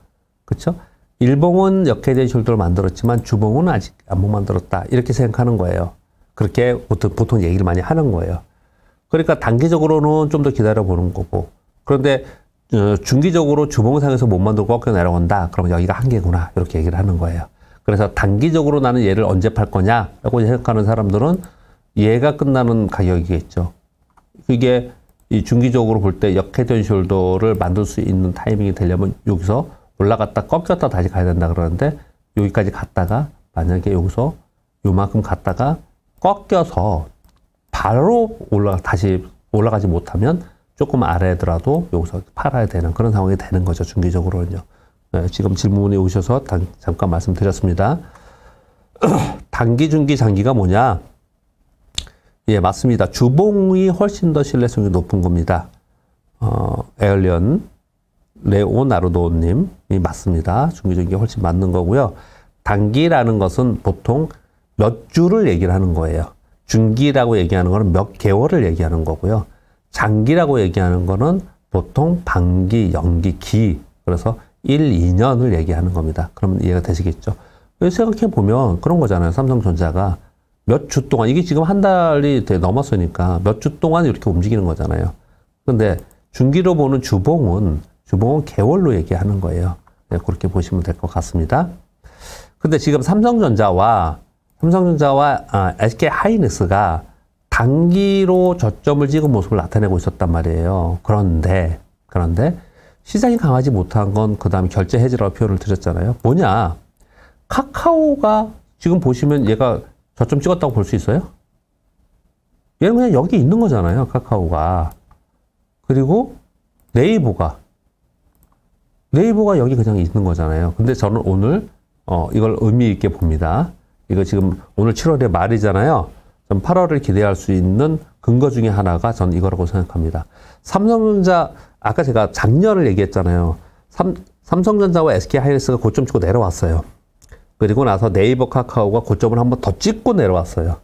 그렇죠? 일봉은 역헤드앤숄더를 만들었지만 주봉은 아직 안 못 만들었다. 이렇게 생각하는 거예요. 그렇게 보통 얘기를 많이 하는 거예요. 그러니까 단기적으로는 좀 더 기다려보는 거고. 그런데 중기적으로 주봉상에서 못 만들고 꺾여 내려온다. 그러면 여기가 한계구나. 이렇게 얘기를 하는 거예요. 그래서 단기적으로 나는 얘를 언제 팔 거냐라고 생각하는 사람들은 얘가 끝나는 가격이겠죠. 이게 이 중기적으로 볼 때 역헤드앤숄더를 만들 수 있는 타이밍이 되려면 여기서 올라갔다 꺾였다 다시 가야 된다 그러는데 여기까지 갔다가 만약에 여기서 요만큼 갔다가 꺾여서 바로 다시 올라가지 못하면 조금 아래더라도 여기서 팔아야 되는 그런 상황이 되는 거죠. 중기적으로는요. 네, 지금 질문이 오셔서 잠깐 말씀드렸습니다. 단기, 중기, 장기가 뭐냐? 예, 맞습니다. 주봉이 훨씬 더 신뢰성이 높은 겁니다. 에얼리언 레오나르도님이 맞습니다. 중기, 중기가 훨씬 맞는 거고요. 단기라는 것은 보통 몇 주를 얘기를 하는 거예요. 중기라고 얘기하는 거는 몇 개월을 얘기하는 거고요. 장기라고 얘기하는 거는 보통 반기, 연기, 기. 그래서 1, 2년을 얘기하는 겁니다. 그러면 이해가 되시겠죠? 생각해보면 그런 거잖아요. 삼성전자가 몇 주 동안, 이게 지금 한 달이 넘었으니까 몇 주 동안 이렇게 움직이는 거잖아요. 근데 중기로 보는 주봉은 개월로 얘기하는 거예요. 네, 그렇게 보시면 될 것 같습니다. 근데 지금 삼성전자와 SK 하이닉스가 단기로 저점을 찍은 모습을 나타내고 있었단 말이에요. 그런데 시장이 강하지 못한 건 그 다음에 결제 해지라고 표현을 드렸잖아요. 뭐냐? 카카오가 지금 보시면 얘가 저점 찍었다고 볼 수 있어요? 얘는 그냥 여기 있는 거잖아요. 카카오가. 그리고 네이버가 여기 그냥 있는 거잖아요. 근데 저는 오늘 이걸 의미 있게 봅니다. 이거 지금 오늘 7월의 말이잖아요. 전 8월을 기대할 수 있는 근거 중에 하나가 전 이거라고 생각합니다. 삼성전자, 아까 제가 작년을 얘기했잖아요. 삼성전자와 SK 하이닉스가 고점 찍고 내려왔어요. 그리고 나서 네이버, 카카오가 고점을 한번 더 찍고 내려왔어요.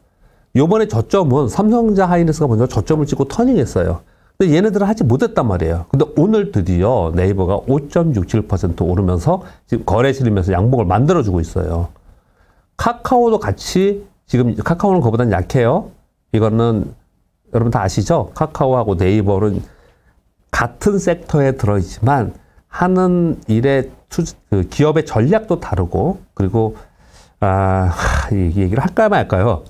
요번에 저점은 삼성전자 하이닉스가 먼저 저점을 찍고 터닝했어요. 근데 얘네들은 하지 못했단 말이에요. 근데 오늘 드디어 네이버가 5.67% 오르면서 지금 거래 실리면서 양봉을 만들어주고 있어요. 카카오도 같이, 지금 카카오는 그거보다는 약해요. 이거는 여러분 다 아시죠? 카카오하고 네이버는 같은 섹터에 들어있지만 하는 일의 그 기업의 전략도 다르고, 그리고 이 얘기를 할까요 말까요?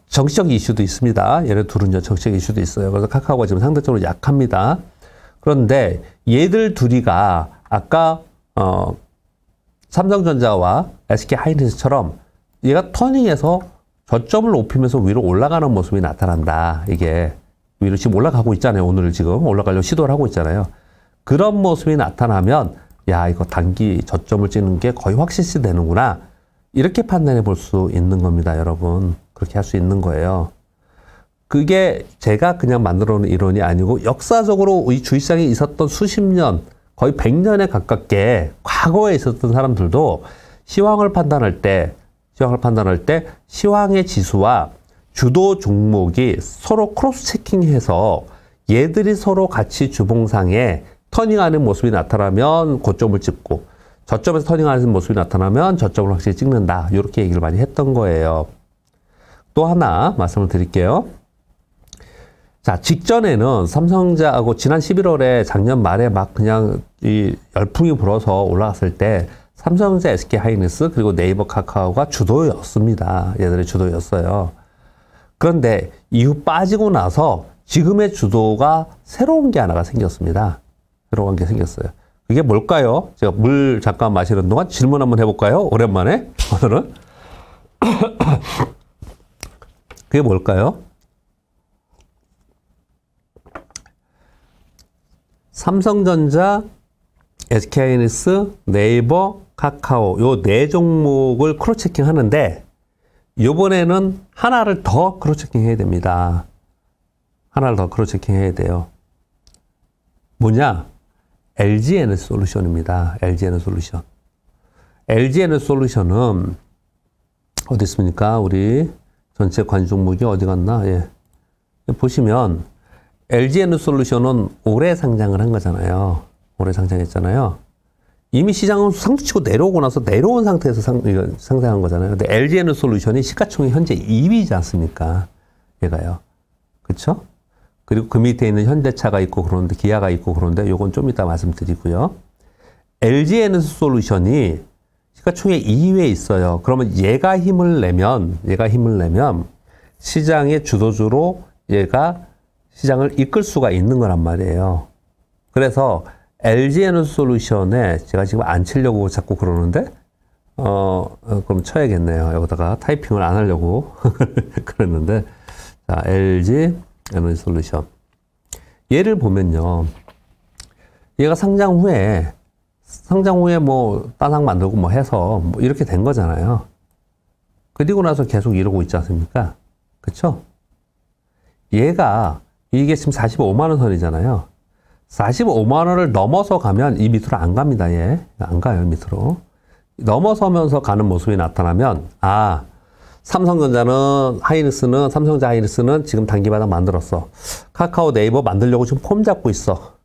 정치적 이슈도 있습니다. 얘네 둘은 정치적 이슈도 있어요. 그래서 카카오가 지금 상대적으로 약합니다. 그런데 얘들 둘이가 아까 삼성전자와 SK 하이닉스처럼 얘가 터닝해서 저점을 높이면서 위로 올라가는 모습이 나타난다. 이게 위로 지금 올라가고 있잖아요. 오늘 지금 올라가려고 시도를 하고 있잖아요. 그런 모습이 나타나면 야, 이거 단기 저점을 찍는 게 거의 확실시 되는구나. 이렇게 판단해 볼 수 있는 겁니다, 여러분. 그렇게 할 수 있는 거예요. 그게 제가 그냥 만들어 놓은 이론이 아니고 역사적으로 이 주식시장에 있었던 수십 년, 거의 100년에 가깝게 과거에 있었던 사람들도 시황을 판단할 때 시황의 지수와 주도 종목이 서로 크로스 체킹해서 얘들이 서로 같이 주봉상에 터닝하는 모습이 나타나면 고점을 찍고 저점에서 터닝하는 모습이 나타나면 저점을 확실히 찍는다. 이렇게 얘기를 많이 했던 거예요. 또 하나 말씀을 드릴게요. 자, 직전에는 삼성전자하고 지난 11월에 작년 말에 막 그냥 이 열풍이 불어서 올라갔을 때 삼성전자, SK 하이닉스 그리고 네이버, 카카오가 주도였습니다. 얘들의 주도였어요. 그런데 이후 빠지고 나서 지금의 주도가 새로운 게 하나가 생겼습니다. 새로운 게 생겼어요. 그게 뭘까요? 제가 물 잠깐 마시는 동안 질문 한번 해볼까요? 오랜만에 오늘은 그게 뭘까요? 삼성전자, SK하이닉스, 네이버, 카카오 요 네 종목을 크로스체킹 하는데 요번에는 하나를 더 크로스체킹 해야 됩니다. 하나를 더 크로스체킹 해야 돼요. 뭐냐? LG에너지솔루션입니다. LG에너지솔루션. LG에너지솔루션은 어디 있습니까? 우리 전체 관심 종목이 어디 갔나? 예. 보시면 LG에너지솔루션은 올해 상장을 한 거잖아요. 올해 상장했잖아요. 이미 시장은 상투치고 내려오고 나서 내려온 상태에서 상장한 거잖아요. 근데 LG에너지솔루션이 시가총액 현재 2위지 않습니까? 얘가요. 그쵸? 그리고 그 밑에 있는 현대차가 있고 그러는데 기아가 있고 그런데 요건 좀 이따 말씀드리고요. LG에너지솔루션이 시가총액 2위에 있어요. 그러면 얘가 힘을 내면 시장의 주도주로 얘가 시장을 이끌 수가 있는 거란 말이에요. 그래서 LG에너지솔루션에 제가 지금 안 치려고 자꾸 그러는데 그럼 쳐야겠네요. 여기다가 타이핑을 안 하려고 그랬는데, 자, LG 에너지 솔루션. 얘를 보면요. 얘가 상장 후에 뭐, 따상 만들고 뭐 해서 뭐 이렇게 된 거잖아요. 그리고 나서 계속 이러고 있지 않습니까? 그쵸? 얘가, 이게 지금 45만원 선이잖아요. 45만원을 넘어서 가면 이 밑으로 안 갑니다, 얘. 안 가요, 밑으로. 넘어서면서 가는 모습이 나타나면, 아, 삼성전자 하이닉스는 지금 단기바닥 만들었어. 카카오 네이버 만들려고 지금 폼 잡고 있어.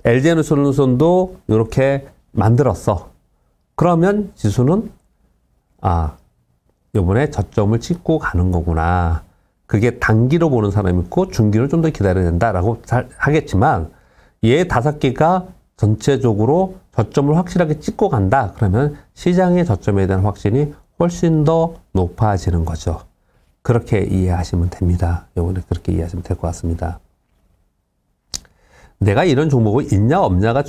LG에너지솔루션도 이렇게 만들었어. 그러면 지수는, 아, 요번에 저점을 찍고 가는 거구나. 그게 단기로 보는 사람이 있고 중기를 좀 더 기다려야 된다라고 하겠지만, 얘 5개가 전체적으로 저점을 확실하게 찍고 간다. 그러면 시장의 저점에 대한 확신이 훨씬 더 높아지는 거죠. 그렇게 이해하시면 됩니다. 요번에 그렇게 이해하시면 될 것 같습니다. 내가 이런 종목을 있냐 없냐가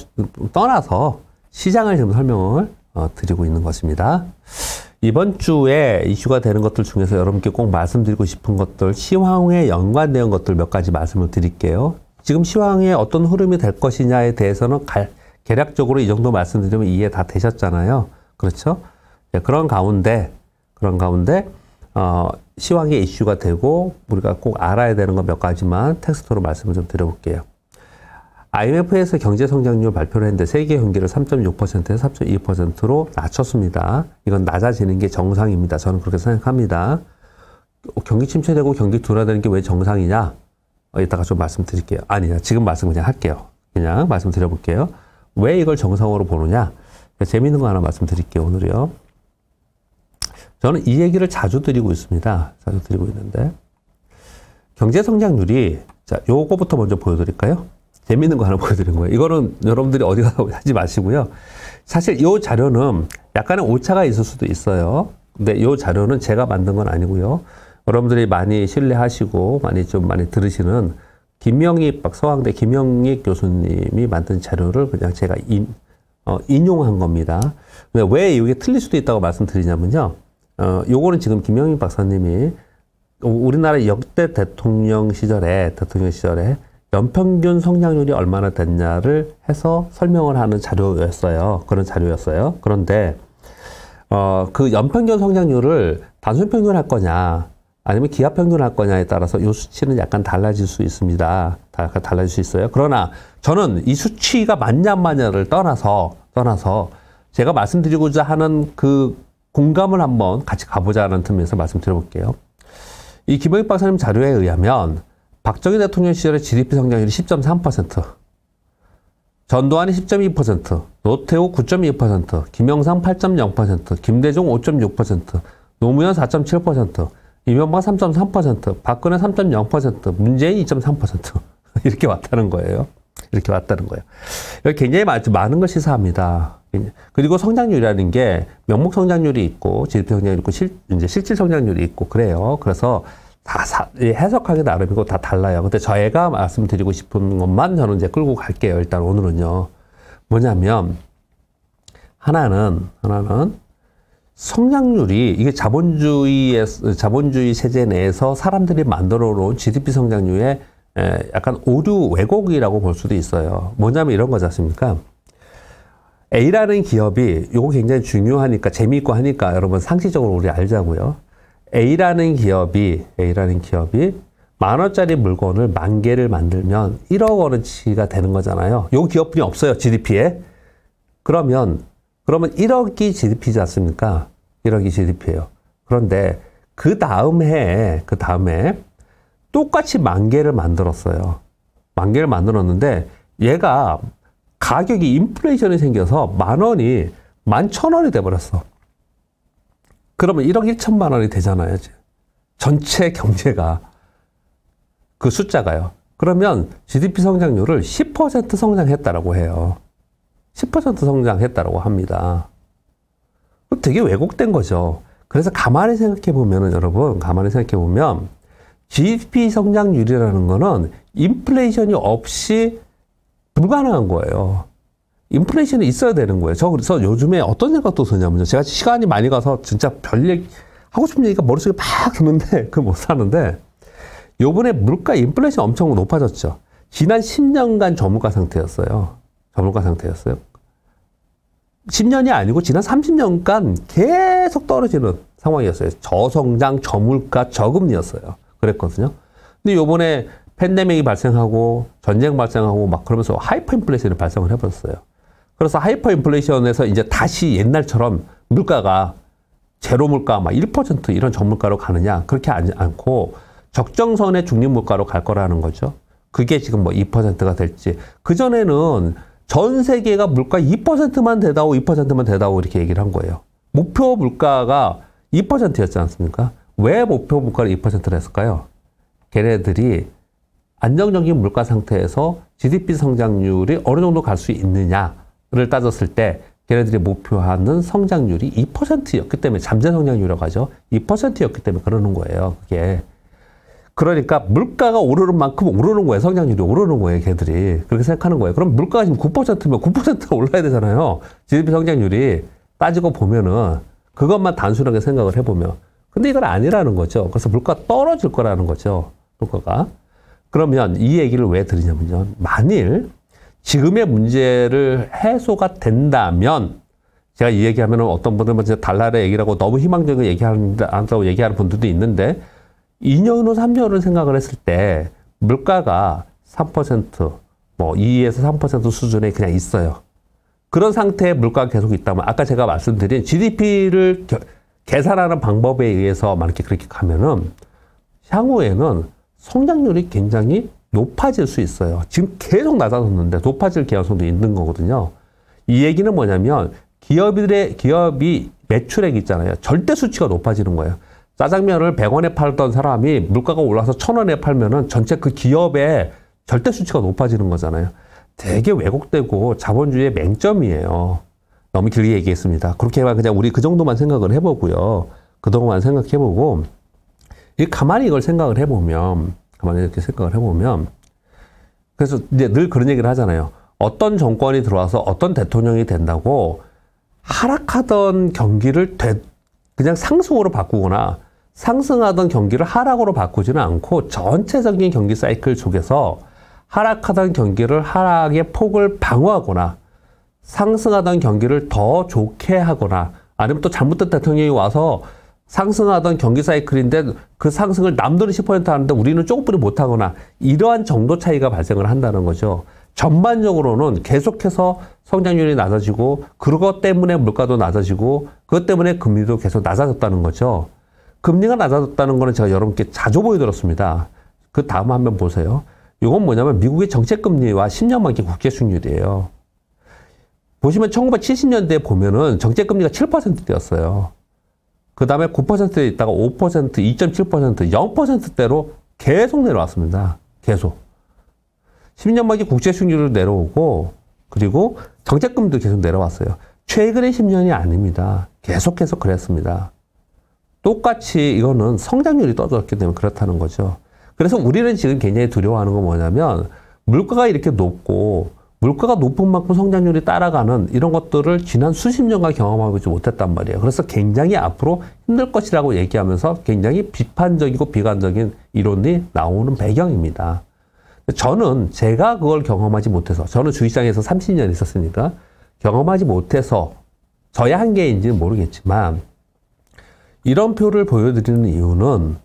떠나서 시장을 지금 설명을 드리고 있는 것입니다. 이번 주에 이슈가 되는 것들 중에서 여러분께 꼭 말씀드리고 싶은 것들, 시황에 연관된 것들 몇 가지 말씀을 드릴게요. 지금 시황에 어떤 흐름이 될 것이냐에 대해서는 개략적으로 이 정도 말씀드리면 이해 다 되셨잖아요. 그렇죠? 네, 그런 가운데 시황의 이슈가 되고 우리가 꼭 알아야 되는 거 몇 가지만 텍스트로 말씀을 좀 드려볼게요. IMF에서 경제 성장률 발표를 했는데 세계 경기를 3.6%에서 3.2%로 낮췄습니다. 이건 낮아지는 게 정상입니다. 저는 그렇게 생각합니다. 경기 침체되고 경기 둔화되는 게 왜 정상이냐? 이따가 좀 말씀드릴게요. 아니야, 지금 말씀 그냥 할게요. 그냥 말씀드려볼게요. 왜 이걸 정상으로 보느냐? 재밌는 거 하나 말씀드릴게요, 오늘이요. 저는 이 얘기를 자주 드리고 있습니다. 자주 드리고 있는데. 경제 성장률이, 자, 요거부터 먼저 보여드릴까요? 재밌는 거 하나 보여드리는 거예요. 이거는 여러분들이 어디 가서 하지 마시고요. 사실 이 자료는 약간의 오차가 있을 수도 있어요. 근데 이 자료는 제가 만든 건 아니고요. 여러분들이 많이 신뢰하시고 많이 들으시는 서강대 김영익 교수님이 만든 자료를 그냥 제가 인용한 겁니다. 근데 왜 이게 틀릴 수도 있다고 말씀드리냐면요. 요거는 지금 김영익 박사님이 우리나라 역대 대통령 시절에 연평균 성장률이 얼마나 됐냐를 해서 설명을 하는 자료였어요. 그런 자료였어요. 그런데 그 연평균 성장률을 단순 평균할 거냐 아니면 기하 평균을 할 거냐에 따라서 이 수치는 약간 달라질 수 있습니다. 약간 달라질 수 있어요. 그러나 저는 이 수치가 맞냐 안 맞냐를 떠나서 제가 말씀드리고자 하는 그 공감을 한번 같이 가보자는 틈에서 말씀드려볼게요. 이 김영익 박사님 자료에 의하면 박정희 대통령 시절의 GDP 성장률이 10.3%, 전두환이 10.2%, 노태우 9.2%, 김영삼 8.0%, 김대중 5.6%, 노무현 4.7%, 이명박 3.3%, 박근혜 3.0%, 문재인 2.3% 이렇게 왔다는 거예요. 이렇게 왔다는 거예요. 여기 굉장히 많은 걸 시사합니다. 그리고 성장률이라는 게 명목 성장률이 있고 GDP 성장률이 있고 이제 실질 성장률이 있고 그래요. 그래서 다 해석하기 나름이고 다 달라요. 근데 저희가 말씀드리고 싶은 것만 저는 이제 끌고 갈게요. 일단 오늘은요. 뭐냐면 하나는 성장률이 이게 자본주의 세제 내에서 사람들이 만들어 놓은 GDP 성장률의 약간 오류 왜곡이라고 볼 수도 있어요. 뭐냐면 이런 거지 않습니까? A라는 기업이 이거 굉장히 중요하니까 재미있고 하니까 여러분 상식적으로 우리 알자고요. A라는 기업이 10,000원짜리 물건을 10,000개를 만들면 1억 원어치가 되는 거잖아요. 요 기업분이 없어요, GDP에. 그러면 1억이 GDP지 않습니까? 1억이 GDP예요. 그런데 그 다음 해에 똑같이 10,000개를 만들었어요. 10,000개를 만들었는데 얘가 가격이 인플레이션이 생겨서 10,000원이 11,000원이 돼버렸어. 그러면 1억 1천만 원이 되잖아요. 전체 경제가. 그 숫자가요. 그러면 GDP 성장률을 10% 성장했다라고 해요. 10% 성장했다라고 합니다. 되게 왜곡된 거죠. 그래서 가만히 생각해 보면은 여러분, GDP 성장률이라는 거는 인플레이션이 없이 불가능한 거예요. 인플레이션이 있어야 되는 거예요. 저 그래서 요즘에 어떤 생각도 드냐면요. 제가 시간이 많이 가서 진짜 별 얘기, 하고 싶은 얘기가 머릿속에 막 드는데 그걸 못 사는데 요번에 물가 인플레이션 엄청 높아졌죠. 지난 10년간 저물가 상태였어요. 저물가 상태였어요. 10년이 아니고 지난 30년간 계속 떨어지는 상황이었어요. 저성장, 저물가, 저금리였어요. 그랬거든요. 근데 요번에 팬데믹이 발생하고 전쟁 발생하고 막 그러면서 하이퍼 인플레이션이 발생을 해버렸어요. 그래서 하이퍼 인플레이션에서 이제 다시 옛날처럼 물가가 제로 물가 막 1% 이런 저물가로 가느냐? 그렇게 않고 적정선의 중립 물가로 갈 거라는 거죠. 그게 지금 뭐 2%가 될지. 그전에는 전 세계가 물가 2%만 되다오, 2%만 되다오 이렇게 얘기를 한 거예요. 목표 물가가 2%였지 않습니까? 왜 목표 물가를 2%를 했을까요? 걔네들이 안정적인 물가 상태에서 GDP 성장률이 어느 정도 갈 수 있느냐를 따졌을 때 걔네들이 목표하는 성장률이 2%였기 때문에 잠재 성장률이라고 하죠. 2%였기 때문에 그러는 거예요. 그게. 그러니까 물가가 오르는 만큼 오르는 거예요. 성장률이 오르는 거예요. 걔들이. 그렇게 생각하는 거예요. 그럼 물가가 지금 9%면 9%가 올라야 되잖아요. GDP 성장률이 따지고 보면은 그것만 단순하게 생각을 해보면. 근데 이건 아니라는 거죠. 그래서 물가가 떨어질 거라는 거죠. 물가가. 그러면 이 얘기를 왜 드리냐면요. 만일 지금의 문제를 해소가 된다면 제가 이 얘기하면 어떤 분들은 이제 달러의 얘기라고 너무 희망적인 얘기한다고 얘기하는 분들도 있는데 2년 후, 3년 후를 생각을 했을 때 물가가 3%, 뭐 2에서 3% 수준에 그냥 있어요. 그런 상태의 물가가 계속 있다면 아까 제가 말씀드린 GDP를 계산하는 방법에 의해서 이렇게 그렇게 가면은 향후에는 성장률이 굉장히 높아질 수 있어요. 지금 계속 낮아졌는데 높아질 가능성도 있는 거거든요. 이 얘기는 뭐냐면 기업이 매출액 있잖아요. 절대 수치가 높아지는 거예요. 짜장면을 100원에 팔던 사람이 물가가 올라서 1000원에 팔면은 전체 그 기업의 절대 수치가 높아지는 거잖아요. 되게 왜곡되고 자본주의의 맹점이에요. 너무 길게 얘기했습니다. 그렇게만 그냥 우리 그 정도만 생각을 해보고요. 그동안 생각해보고 가만히 이걸 생각을 해보면 가만히 이렇게 생각을 해보면 그래서 이제 늘 그런 얘기를 하잖아요. 어떤 정권이 들어와서 어떤 대통령이 된다고 하락하던 경기를 그냥 상승으로 바꾸거나 상승하던 경기를 하락으로 바꾸지는 않고 전체적인 경기 사이클 속에서 하락하던 경기를 하락의 폭을 방어하거나 상승하던 경기를 더 좋게 하거나 아니면 또 잘못된 대통령이 와서 상승하던 경기 사이클인데 그 상승을 남들은 10% 하는데 우리는 조금뿐이 못하거나 이러한 정도 차이가 발생을 한다는 거죠. 전반적으로는 계속해서 성장률이 낮아지고 그것 때문에 물가도 낮아지고 그것 때문에 금리도 계속 낮아졌다는 거죠. 금리가 낮아졌다는 거는 제가 여러분께 자주 보여드렸습니다. 그 다음 한번 보세요. 이건 뭐냐면 미국의 정책금리와 10년 만기 국채수익률이에요. 보시면 1970년대에 보면은 정책금리가 7%대였어요. 그 다음에 9%에 있다가 5%, 2.7%, 0%대로 계속 내려왔습니다. 계속. 10년 만기 국채 수익률도 내려오고 그리고 정책금리도 계속 내려왔어요. 최근의 10년이 아닙니다. 계속해서 그랬습니다. 똑같이 이거는 성장률이 떨어졌기 때문에 그렇다는 거죠. 그래서 우리는 지금 굉장히 두려워하는 건 뭐냐면 물가가 이렇게 높고 물가가 높은 만큼 성장률이 따라가는 이런 것들을 지난 수십 년간 경험하지 못했단 말이에요. 그래서 굉장히 앞으로 힘들 것이라고 얘기하면서 굉장히 비판적이고 비관적인 이론이 나오는 배경입니다. 저는 제가 그걸 경험하지 못해서 저는 주식시장에서 30년 있었으니까 경험하지 못해서 저의 한계인지는 모르겠지만 이런 표를 보여드리는 이유는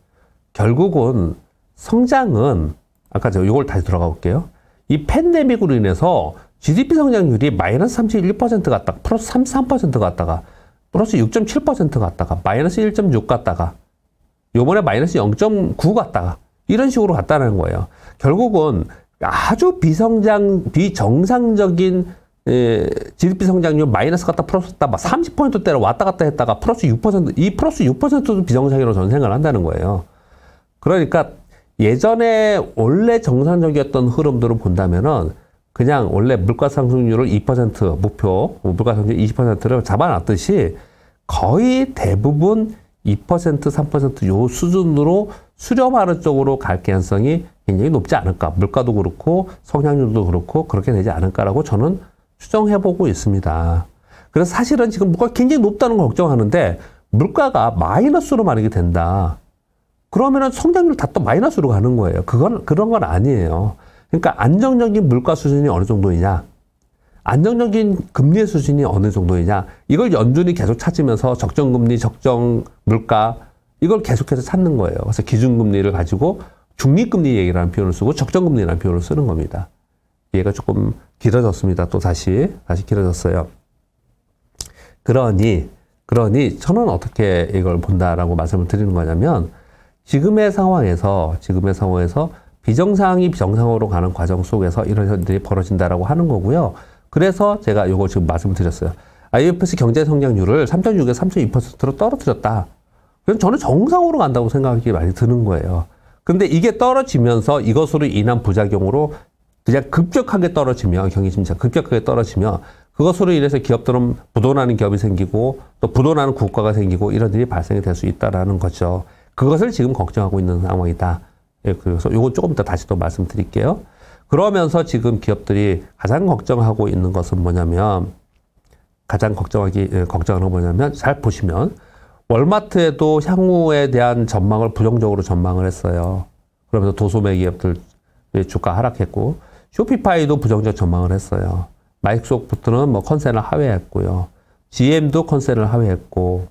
결국은 성장은 아까 제가 이걸 다시 들어가 볼게요. 이 팬데믹으로 인해서 GDP 성장률이 마이너스 31% 갔다가 플러스 33% 갔다가 플러스 6.7% 갔다가 마이너스 1.6 갔다가 요번에 마이너스 0.9 갔다가 이런 식으로 갔다는 거예요. 결국은 아주 비정상적인 GDP 성장률 마이너스 갔다 플러스 갔다 막 30%대로 왔다 갔다 했다가 플러스 6%, 이 플러스 6%도 비정상이라고 저는 생각을 한다는 거예요. 그러니까 예전에 원래 정상적이었던 흐름들을 본다면은 그냥 원래 물가 상승률을 2% 목표, 물가 상승률 20%를 잡아놨듯이 거의 대부분 2%, 3% 요 수준으로 수렴하는 쪽으로 갈 가능성이 굉장히 높지 않을까. 물가도 그렇고 성장률도 그렇고 그렇게 되지 않을까라고 저는 추정해보고 있습니다. 그래서 사실은 지금 물가가 굉장히 높다는 걸 걱정하는데 물가가 마이너스로 만약에 된다. 그러면은 성장률 다 또 마이너스로 가는 거예요. 그런 건 아니에요. 그러니까 안정적인 물가 수준이 어느 정도이냐, 안정적인 금리의 수준이 어느 정도이냐, 이걸 연준이 계속 찾으면서 적정금리, 적정 물가, 이걸 계속해서 찾는 거예요. 그래서 기준금리를 가지고 중립금리 얘기라는 표현을 쓰고 적정금리라는 표현을 쓰는 겁니다. 얘가 조금 길어졌습니다. 또 다시 길어졌어요. 그러니 저는 어떻게 이걸 본다라고 말씀을 드리는 거냐면, 지금의 상황에서 비정상이 비정상으로 가는 과정 속에서 이런 일이 벌어진다라고 하는 거고요. 그래서 제가 이거 지금 말씀을 드렸어요. IMF 경제 성장률을 3.6에서 3.2%로 떨어뜨렸다. 그럼 저는 정상으로 간다고 생각이 많이 드는 거예요. 근데 이게 떨어지면서 이것으로 인한 부작용으로 그냥 급격하게 떨어지면, 경기 침체가 급격하게 떨어지면 그것으로 인해서 기업들은 부도나는 기업이 생기고 또 부도나는 국가가 생기고 이런 일이 발생이 될 수 있다라는 거죠. 그것을 지금 걱정하고 있는 상황이다. 예, 그래서 이거 조금 더 다시 또 말씀드릴게요. 그러면서 지금 기업들이 가장 걱정하고 있는 것은 뭐냐면, 걱정하는 건 뭐냐면, 잘 보시면 월마트에도 향후에 대한 전망을 부정적으로 전망을 했어요. 그러면서 도소매 기업들 주가 하락했고, 쇼피파이도 부정적 전망을 했어요. 마이크로소프트는 뭐 컨센을 하회했고요. GM도 컨센을 하회했고,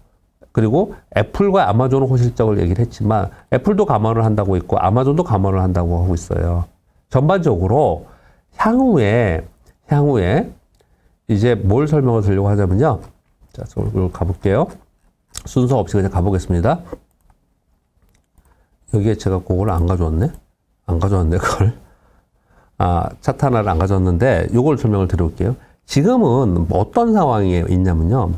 그리고 애플과 아마존은 호실적을 얘기를 했지만 애플도 감안을 한다고 있고 아마존도 감안을 한다고 하고 있어요. 전반적으로 향후에 이제 뭘 설명을 드리려고 하자면요. 자, 이걸 가볼게요. 순서 없이 그냥 가보겠습니다. 여기에 제가 그걸 안 가져왔네, 그걸. 차트 하나를 안 가져왔는데 요걸 설명을 드려볼게요. 지금은 어떤 상황이 있냐면요.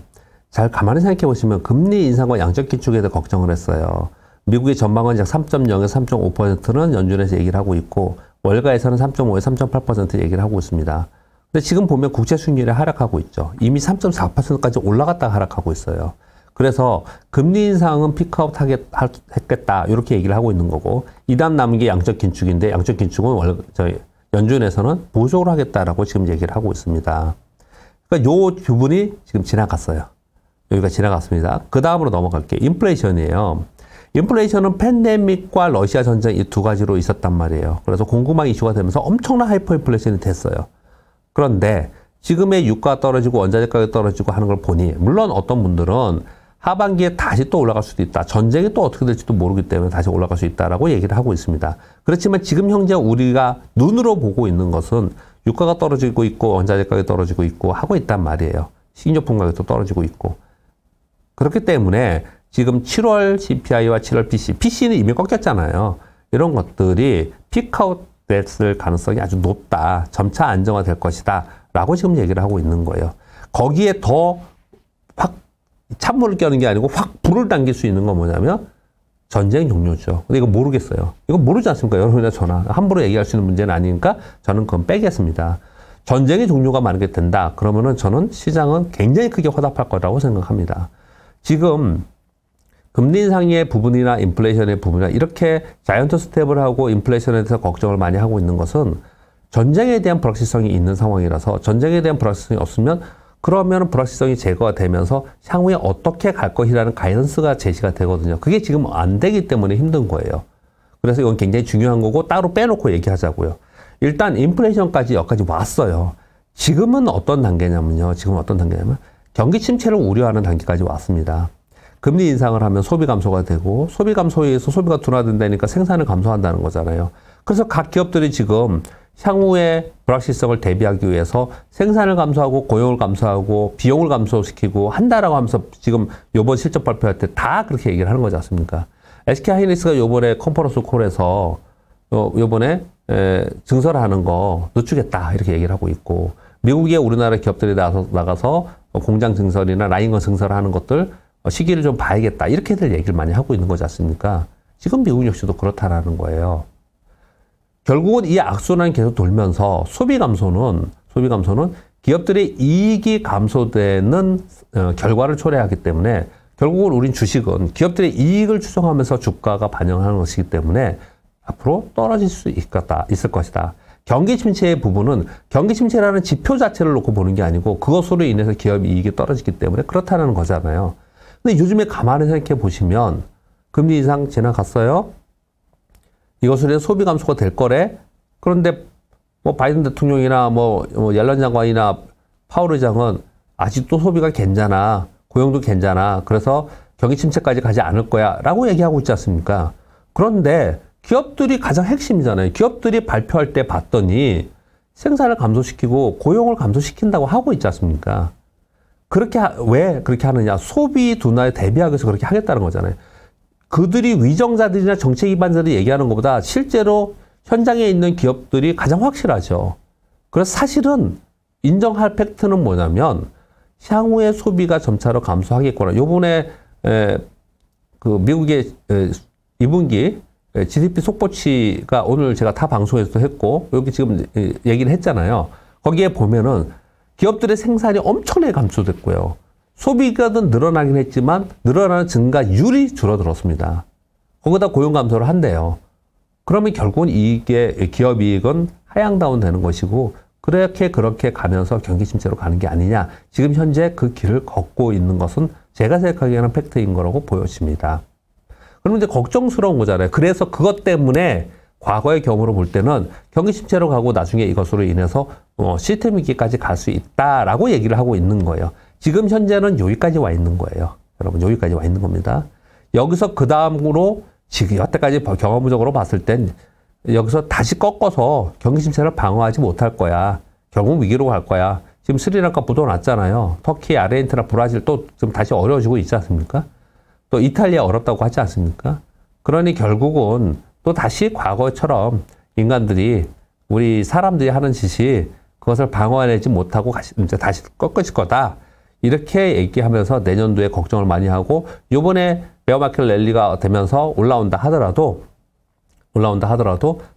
잘 가만히 생각해 보시면 금리 인상과 양적 기축에 대해 걱정을 했어요. 미국의 전망은 약 3.0에서 3.5%는 연준에서 얘기를 하고 있고 월가에서는 3.5에서 3.8% 얘기를 하고 있습니다. 근데 지금 보면 국채 수익률이 하락하고 있죠. 이미 3.4%까지 올라갔다가 하락하고 있어요. 그래서 금리 인상은 피크아웃 했겠다 이렇게 얘기를 하고 있는 거고, 이 다음 남은 게 양적 긴축인데 양적 긴축은 연준에서는 보수적으로 하겠다라고 지금 얘기를 하고 있습니다. 그러니까 요 부분이 지금 지나갔어요. 여기가 지나갔습니다. 그 다음으로 넘어갈게요. 인플레이션이에요. 인플레이션은 팬데믹과 러시아 전쟁 이 두 가지로 있었단 말이에요. 그래서 공급망 이슈가 되면서 엄청난 하이퍼 인플레이션이 됐어요. 그런데 지금의 유가 떨어지고 원자재 가격 떨어지고 하는 걸 보니, 물론 어떤 분들은 하반기에 다시 또 올라갈 수도 있다. 전쟁이 또 어떻게 될지도 모르기 때문에 다시 올라갈 수 있다라고 얘기를 하고 있습니다. 그렇지만 지금 현재 우리가 눈으로 보고 있는 것은 유가가 떨어지고 있고 원자재 가격이 떨어지고 있고 하고 있단 말이에요. 식료품 가격도 떨어지고 있고. 그렇기 때문에 지금 7월 CPI와 7월 PC는 이미 꺾였잖아요. 이런 것들이 피크아웃 됐을 가능성이 아주 높다. 점차 안정화될 것이다. 라고 지금 얘기를 하고 있는 거예요. 거기에 더 확 찬물을 껴는 게 아니고 확 불을 당길 수 있는 건 뭐냐면 전쟁 종료죠. 근데 이거 모르겠어요. 이거 모르지 않습니까? 여러분이나 저나. 함부로 얘기할 수 있는 문제는 아니니까 저는 그건 빼겠습니다. 전쟁의 종료가 만약에 된다. 그러면은 저는 시장은 굉장히 크게 화답할 거라고 생각합니다. 지금 금리 인상의 부분이나 인플레이션의 부분이나 이렇게 자이언트 스텝을 하고 인플레이션에 대해서 걱정을 많이 하고 있는 것은 전쟁에 대한 불확실성이 있는 상황이라서, 전쟁에 대한 불확실성이 없으면 그러면 불확실성이 제거가 되면서 향후에 어떻게 갈 것이라는 가이던스가 제시가 되거든요. 그게 지금 안 되기 때문에 힘든 거예요. 그래서 이건 굉장히 중요한 거고 따로 빼놓고 얘기하자고요. 일단 인플레이션까지 여기까지 왔어요. 지금은 어떤 단계냐면요. 경기 침체를 우려하는 단계까지 왔습니다. 금리 인상을 하면 소비 감소가 되고, 소비 감소에 의해서 소비가 둔화된다니까 생산을 감소한다는 거잖아요. 그래서 각 기업들이 지금 향후의 불확실성을 대비하기 위해서 생산을 감소하고 고용을 감소하고 비용을 감소시키고 한다라고 하면서 지금 요번 실적 발표할 때 다 그렇게 얘기를 하는 거지 않습니까? SK하이닉스가 요번에 컨퍼런스 콜에서 요번에 증설을 하는 거 늦추겠다 이렇게 얘기를 하고 있고, 미국의 우리나라 기업들이 나가서 공장 증설이나 라인건 증설을 하는 것들 시기를 좀 봐야겠다 이렇게들 얘기를 많이 하고 있는 거지 않습니까? 지금 미국 역시도 그렇다라는 거예요. 결국은 이 악순환이 계속 돌면서 소비 감소는 기업들의 이익이 감소되는 결과를 초래하기 때문에 결국은 우린 주식은 기업들의 이익을 추정하면서 주가가 반영하는 것이기 때문에 앞으로 떨어질 수 있을 것이다. 경기 침체의 부분은 경기 침체라는 지표 자체를 놓고 보는 게 아니고 그것으로 인해서 기업 이익이 떨어지기 때문에 그렇다는 거잖아요. 근데 요즘에 가만히 생각해 보시면 금리 인상 지나갔어요. 이것으로 인해 소비 감소가 될 거래. 그런데 뭐 바이든 대통령이나 뭐 옐런 장관이나 파월 의장은 아직도 소비가 괜찮아. 고용도 괜찮아. 그래서 경기 침체까지 가지 않을 거야. 라고 얘기하고 있지 않습니까? 그런데 기업들이 가장 핵심이잖아요. 기업들이 발표할 때 봤더니 생산을 감소시키고 고용을 감소시킨다고 하고 있지 않습니까? 왜 그렇게 하느냐? 소비 둔화에 대비하기 위해서 그렇게 하겠다는 거잖아요. 그들이 위정자들이나 정책 위반자들이 얘기하는 것보다 실제로 현장에 있는 기업들이 가장 확실하죠. 그래서 사실은 인정할 팩트는 뭐냐면 향후에 소비가 점차로 감소하겠구나. 요번에 그 미국의 2분기 GDP 속보치가 오늘 제가 타 방송에서도 했고 여기 지금 얘기를 했잖아요. 거기에 보면은 기업들의 생산이 엄청나게 감소됐고요. 소비가는 늘어나긴 했지만 늘어나는 증가율이 줄어들었습니다. 거기다 고용 감소를 한대요. 그러면 결국은 이게 기업 이익은 하향다운 되는 것이고 그렇게 가면서 경기 침체로 가는 게 아니냐. 지금 현재 그 길을 걷고 있는 것은 제가 생각하기에는 팩트인 거라고 보여집니다. 그럼 이제 걱정스러운 거잖아요. 그래서 그것 때문에 과거의 경우로 볼 때는 경기 침체로 가고 나중에 이것으로 인해서 시스템 위기까지 갈 수 있다라고 얘기를 하고 있는 거예요. 지금 현재는 여기까지 와 있는 거예요. 여러분 여기까지 와 있는 겁니다. 여기서 그 다음으로 지금 여태까지 경험적으로 봤을 땐 여기서 다시 꺾어서 경기 침체를 방어하지 못할 거야. 결국 위기로 갈 거야. 지금 스리랑카 부도 났잖아요. 터키, 아르헨티나, 브라질 또 지금 다시 어려워지고 있지 않습니까? 또 이탈리아 어렵다고 하지 않습니까? 그러니 결국은 또 다시 과거처럼 인간들이 우리 사람들이 하는 짓이 그것을 방어해내지 못하고 이제 다시 꺾어질 거다. 이렇게 얘기하면서 내년도에 걱정을 많이 하고 요번에 베어마켓 랠리가 되면서 올라온다 하더라도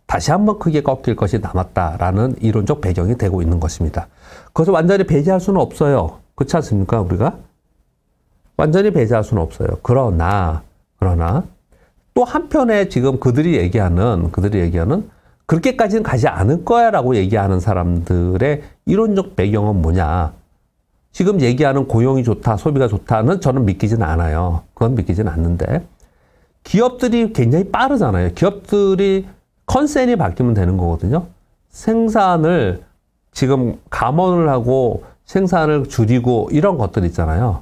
다시 한번 크게 꺾일 것이 남았다라는 이론적 배경이 되고 있는 것입니다. 그것을 완전히 배제할 수는 없어요. 그렇지 않습니까? 우리가? 완전히 배제할 수는 없어요. 그러나 또 한편에 지금 그들이 얘기하는 그렇게까지는 가지 않을 거야라고 얘기하는 사람들의 이론적 배경은 뭐냐? 지금 얘기하는 고용이 좋다, 소비가 좋다는 저는 믿기진 않아요. 그건 믿기진 않는데 기업들이 굉장히 빠르잖아요. 기업들이 컨센이 바뀌면 되는 거거든요. 생산을 지금 감원을 하고 생산을 줄이고 이런 것들 있잖아요.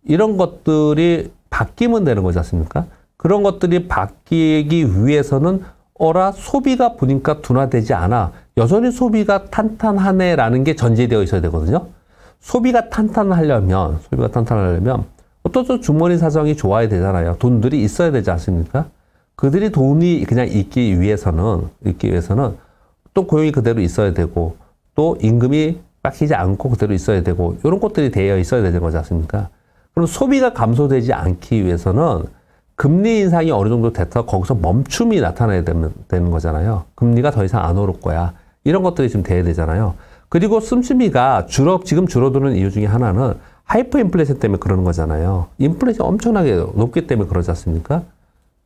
이런 것들이 바뀌면 되는 거지 않습니까? 그런 것들이 바뀌기 위해서는 소비가 보니까 둔화되지 않아. 여전히 소비가 탄탄하네라는 게 전제되어 있어야 되거든요. 소비가 탄탄하려면 어떤 주머니 사정이 좋아야 되잖아요. 돈들이 있어야 되지 않습니까? 그들이 돈이 그냥 있기 위해서는 또 고용이 그대로 있어야 되고 또 임금이 빡히지 않고 그대로 있어야 되고 이런 것들이 되어 있어야 되는 거지 않습니까? 그럼 소비가 감소되지 않기 위해서는 금리 인상이 어느 정도 돼서 거기서 멈춤이 나타나야 되는 거잖아요. 금리가 더 이상 안 오를 거야. 이런 것들이 좀 돼야 되잖아요. 그리고 씀씀이가 지금 줄어드는 이유 중에 하나는 하이퍼 인플레이션 때문에 그러는 거잖아요. 인플레이션 엄청나게 높기 때문에 그러지 않습니까?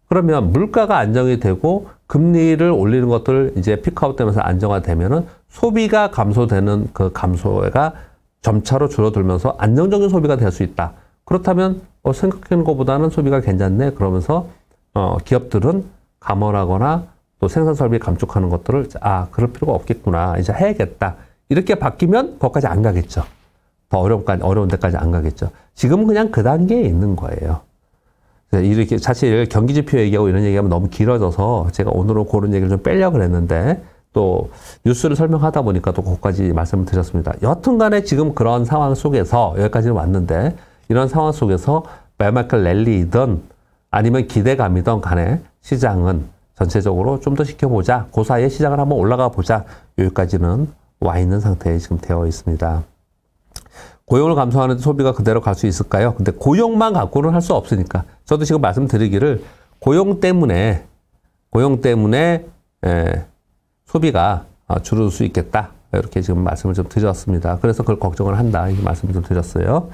그러면 물가가 안정이 되고 금리를 올리는 것들 이제 피크아웃 되면서 안정화되면은 소비가 감소되는 그 감소가 점차로 줄어들면서 안정적인 소비가 될 수 있다. 그렇다면 생각하는 것보다는 소비가 괜찮네. 그러면서 기업들은 감원하거나 또 생산 설비 감축하는 것들을 그럴 필요가 없겠구나. 이제 해야겠다. 이렇게 바뀌면 거기까지 안 가겠죠. 더 어려운 데까지 안 가겠죠. 지금은 그냥 그 단계에 있는 거예요. 이렇게 사실 경기지표 얘기하고 이런 얘기하면 너무 길어져서 제가 오늘은 그런 얘기를 좀 빼려고 그랬는데 또 뉴스를 설명하다 보니까 또 거기까지 말씀을 드렸습니다. 여튼 간에 지금 그런 상황 속에서 여기까지는 왔는데 이런 상황 속에서 베어마켓 랠리이든 아니면 기대감이든 간에 시장은 전체적으로 좀 더 지켜보자. 그 사이에 시장을 한번 올라가 보자. 여기까지는 와 있는 상태에 지금 되어 있습니다. 고용을 감소하는데 소비가 그대로 갈 수 있을까요? 근데 고용만 갖고는 할 수 없으니까. 저도 지금 말씀드리기를 고용 때문에 소비가 줄을 수 있겠다. 이렇게 지금 말씀을 좀 드렸습니다. 그래서 그걸 걱정을 한다. 이 말씀을 좀 드렸어요.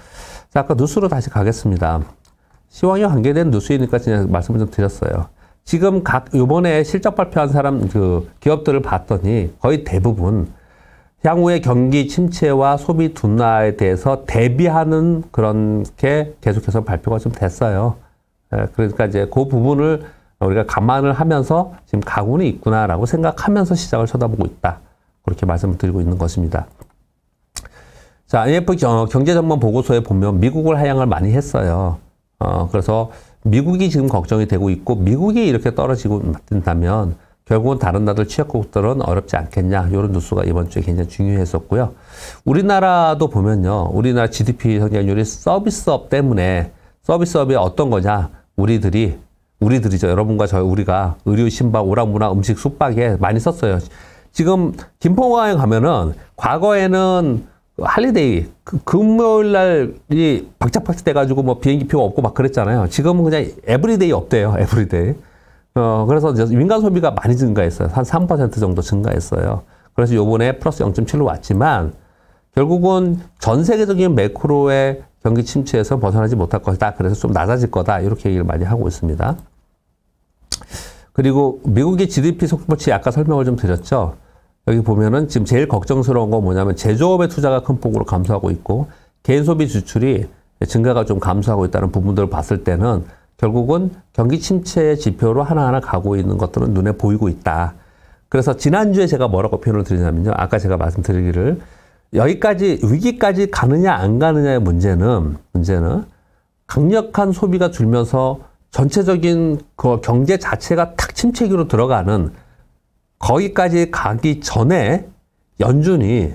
자, 아까 뉴스로 다시 가겠습니다. 시황에 관계된 뉴스이니까 그냥 말씀을 좀 드렸어요. 지금 요번에 실적 발표한 사람, 기업들을 봤더니 거의 대부분 향후의 경기 침체와 소비 둔화에 대해서 대비하는 그런 게 계속해서 발표가 좀 됐어요. 그러니까 이제 그 부분을 우리가 감안을 하면서 지금 가고는 있구나라고 생각하면서 시장을 쳐다보고 있다. 그렇게 말씀을 드리고 있는 것입니다. 자, IMF 경제전망 보고서에 보면 미국을 하향을 많이 했어요. 그래서 미국이 지금 걱정이 되고 있고 미국이 이렇게 떨어지고 된다면 결국은 다른 나라들 취약국들은 어렵지 않겠냐. 이런 뉴스가 이번 주에 굉장히 중요했었고요. 우리나라도 보면요. 우리나라 GDP 성장률이 서비스업 때문에 서비스업이 어떤 거냐. 우리들이죠. 여러분과 우리가 의류, 신발, 오락문화, 음식, 숙박에 많이 썼어요. 지금 김포공항에 가면은 과거에는 할리데이, 금요일 날이 박짝박짝 돼가지고 뭐 비행기표가 없고 막 그랬잖아요. 지금은 그냥 에브리데이 없대요. 에브리데이. 그래서 이제 민간 소비가 많이 증가했어요. 한 3% 정도 증가했어요. 그래서 요번에 플러스 0.7로 왔지만 결국은 전 세계적인 매크로의 경기 침체에서 벗어나지 못할 것이다. 그래서 좀 낮아질 거다. 이렇게 얘기를 많이 하고 있습니다. 그리고 미국의 GDP 속보치 아까 설명을 좀 드렸죠. 여기 보면은 지금 제일 걱정스러운 건 뭐냐면 제조업의 투자가 큰 폭으로 감소하고 있고 개인 소비 지출이 증가가 좀 감소하고 있다는 부분들을 봤을 때는 결국은 경기 침체의 지표로 하나하나 가고 있는 것들은 눈에 보이고 있다. 그래서 지난주에 제가 뭐라고 표현을 드리냐면요. 아까 제가 말씀드리기를 여기까지 위기까지 가느냐 안 가느냐의 문제는 강력한 소비가 줄면서 전체적인 그 경제 자체가 탁 침체기로 들어가는 거기까지 가기 전에 연준이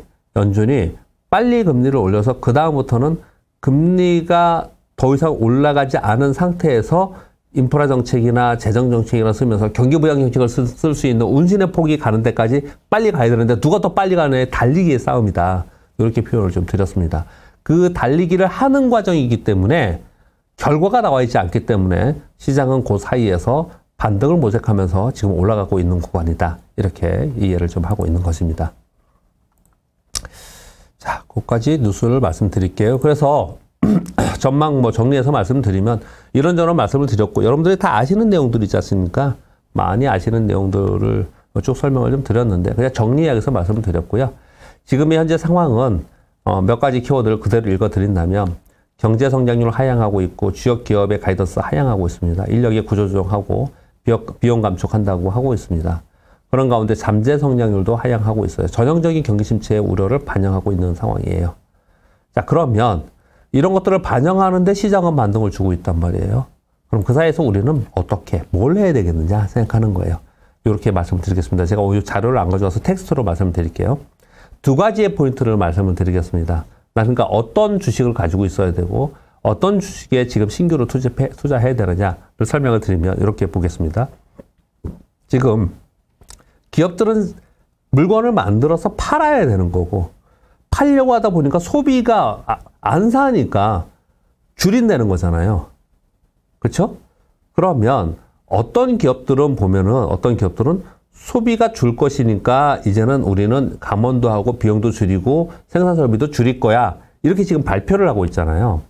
빨리 금리를 올려서 그 다음부터는 금리가 더 이상 올라가지 않은 상태에서 인프라 정책이나 재정 정책이나 쓰면서 경기 부양 정책을 쓸 수 있는 운신의 폭이 가는 데까지 빨리 가야 되는데 누가 더 빨리 가느냐의 달리기의 싸움이다. 이렇게 표현을 좀 드렸습니다. 그 달리기를 하는 과정이기 때문에 결과가 나와 있지 않기 때문에 시장은 그 사이에서 반등을 모색하면서 지금 올라가고 있는 구간이다. 이렇게 이해를 좀 하고 있는 것입니다. 자, 거기까지 뉴스를 말씀드릴게요. 그래서 전망 정리해서 말씀드리면 이런저런 말씀을 드렸고 여러분들이 다 아시는 내용들이지 않습니까? 많이 아시는 내용들을 쭉 설명을 좀 드렸는데 그냥 정리해서 말씀을 드렸고요. 지금의 현재 상황은 몇 가지 키워드를 그대로 읽어드린다면 경제 성장률 하향하고 있고 주요 기업의 가이던스 하향하고 있습니다. 인력의 구조조정하고 비용 감축한다고 하고 있습니다. 그런 가운데 잠재 성장률도 하향하고 있어요. 전형적인 경기 침체의 우려를 반영하고 있는 상황이에요. 자, 그러면 이런 것들을 반영하는데 시장은 반등을 주고 있단 말이에요. 그럼 그 사이에서 우리는 뭘 해야 되겠느냐 생각하는 거예요. 이렇게 말씀을 드리겠습니다. 제가 오늘 자료를 안 가져와서 텍스트로 말씀을 드릴게요. 두 가지의 포인트를 말씀을 드리겠습니다. 그러니까 어떤 주식을 가지고 있어야 되고 어떤 주식에 지금 신규로 투자해야 되느냐를 설명을 드리면 이렇게 보겠습니다. 지금 기업들은 물건을 만들어서 팔아야 되는 거고 팔려고 하다 보니까 소비가 안 사니까 줄인다는 거잖아요. 그렇죠? 그러면 어떤 기업들은 소비가 줄 것이니까 이제는 우리는 감원도 하고 비용도 줄이고 생산 설비도 줄일 거야. 이렇게 지금 발표를 하고 있잖아요.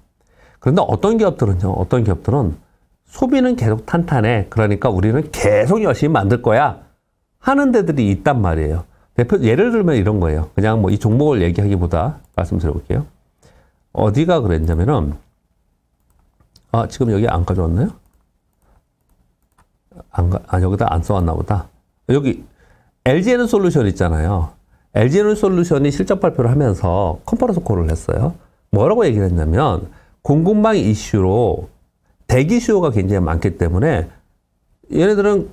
그런데 어떤 기업들은 소비는 계속 탄탄해. 그러니까 우리는 계속 열심히 만들 거야. 하는 데들이 있단 말이에요. 예를 들면 이런 거예요. 그냥 이 종목을 얘기하기보다 말씀드려볼게요. 어디가 그랬냐면은, 지금 여기 안 가져왔나요? 여기다 안 써왔나 보다. 여기 LG에너솔루션 있잖아요. LG에너솔루션이 실적 발표를 하면서 컨퍼런스 콜을 했어요. 뭐라고 얘기를 했냐면 공급망 이슈로 대기 수요가 굉장히 많기 때문에 얘네들은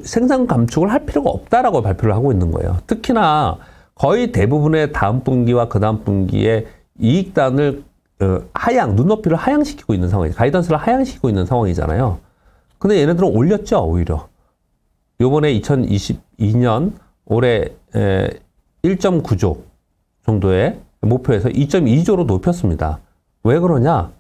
생산 감축을 할 필요가 없다라고 발표를 하고 있는 거예요. 특히나 거의 대부분의 다음 분기와 그 다음 분기에 이익단을 눈높이를 하향시키고 있는 상황이에요. 가이던스를 하향시키고 있는 상황이잖아요. 근데 얘네들은 올렸죠, 오히려. 요번에 2022년 올해 1.9조 정도의 목표에서 2.2조로 높였습니다. 왜 그러냐?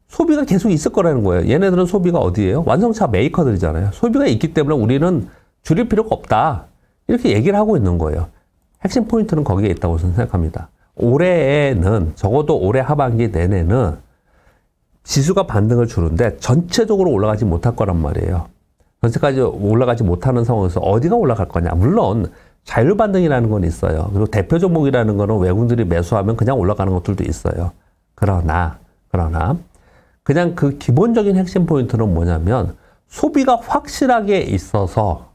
소비가 계속 있을 거라는 거예요. 얘네들은 소비가 어디예요? 완성차 메이커들이잖아요. 소비가 있기 때문에 우리는 줄일 필요가 없다. 이렇게 얘기를 하고 있는 거예요. 핵심 포인트는 거기에 있다고 저는 생각합니다. 올해에는 적어도 올해 하반기 내내는 지수가 반등을 주는데 전체적으로 올라가지 못할 거란 말이에요. 전세까지 올라가지 못하는 상황에서 어디가 올라갈 거냐. 물론 자율 반등이라는 건 있어요. 그리고 대표 종목이라는 거는 외국인들이 매수하면 그냥 올라가는 것들도 있어요. 그러나 그냥 그 기본적인 핵심 포인트는 뭐냐면 소비가 확실하게 있어서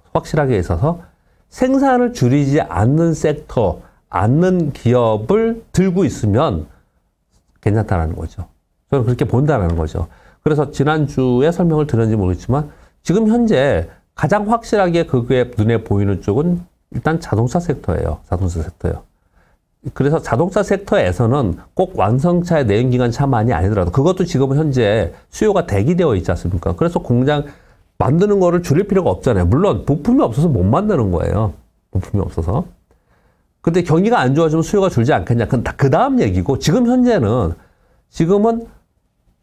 생산을 줄이지 않는 섹터, 않는 기업을 들고 있으면 괜찮다는 거죠. 저는 그렇게 본다는 거죠. 그래서 지난주에 설명을 드렸는지 모르겠지만 지금 현재 가장 확실하게 그게 눈에 보이는 쪽은 일단 자동차 섹터예요. 자동차 섹터요. 그래서 자동차 섹터에서는 꼭 완성차의 내연기관 차만이 아니더라도 그것도 지금 현재 수요가 대기되어 있지 않습니까? 그래서 공장 만드는 거를 줄일 필요가 없잖아요. 물론 부품이 없어서 못 만드는 거예요. 부품이 없어서. 근데 경기가 안 좋아지면 수요가 줄지 않겠냐. 그건 그 다음 얘기고 지금은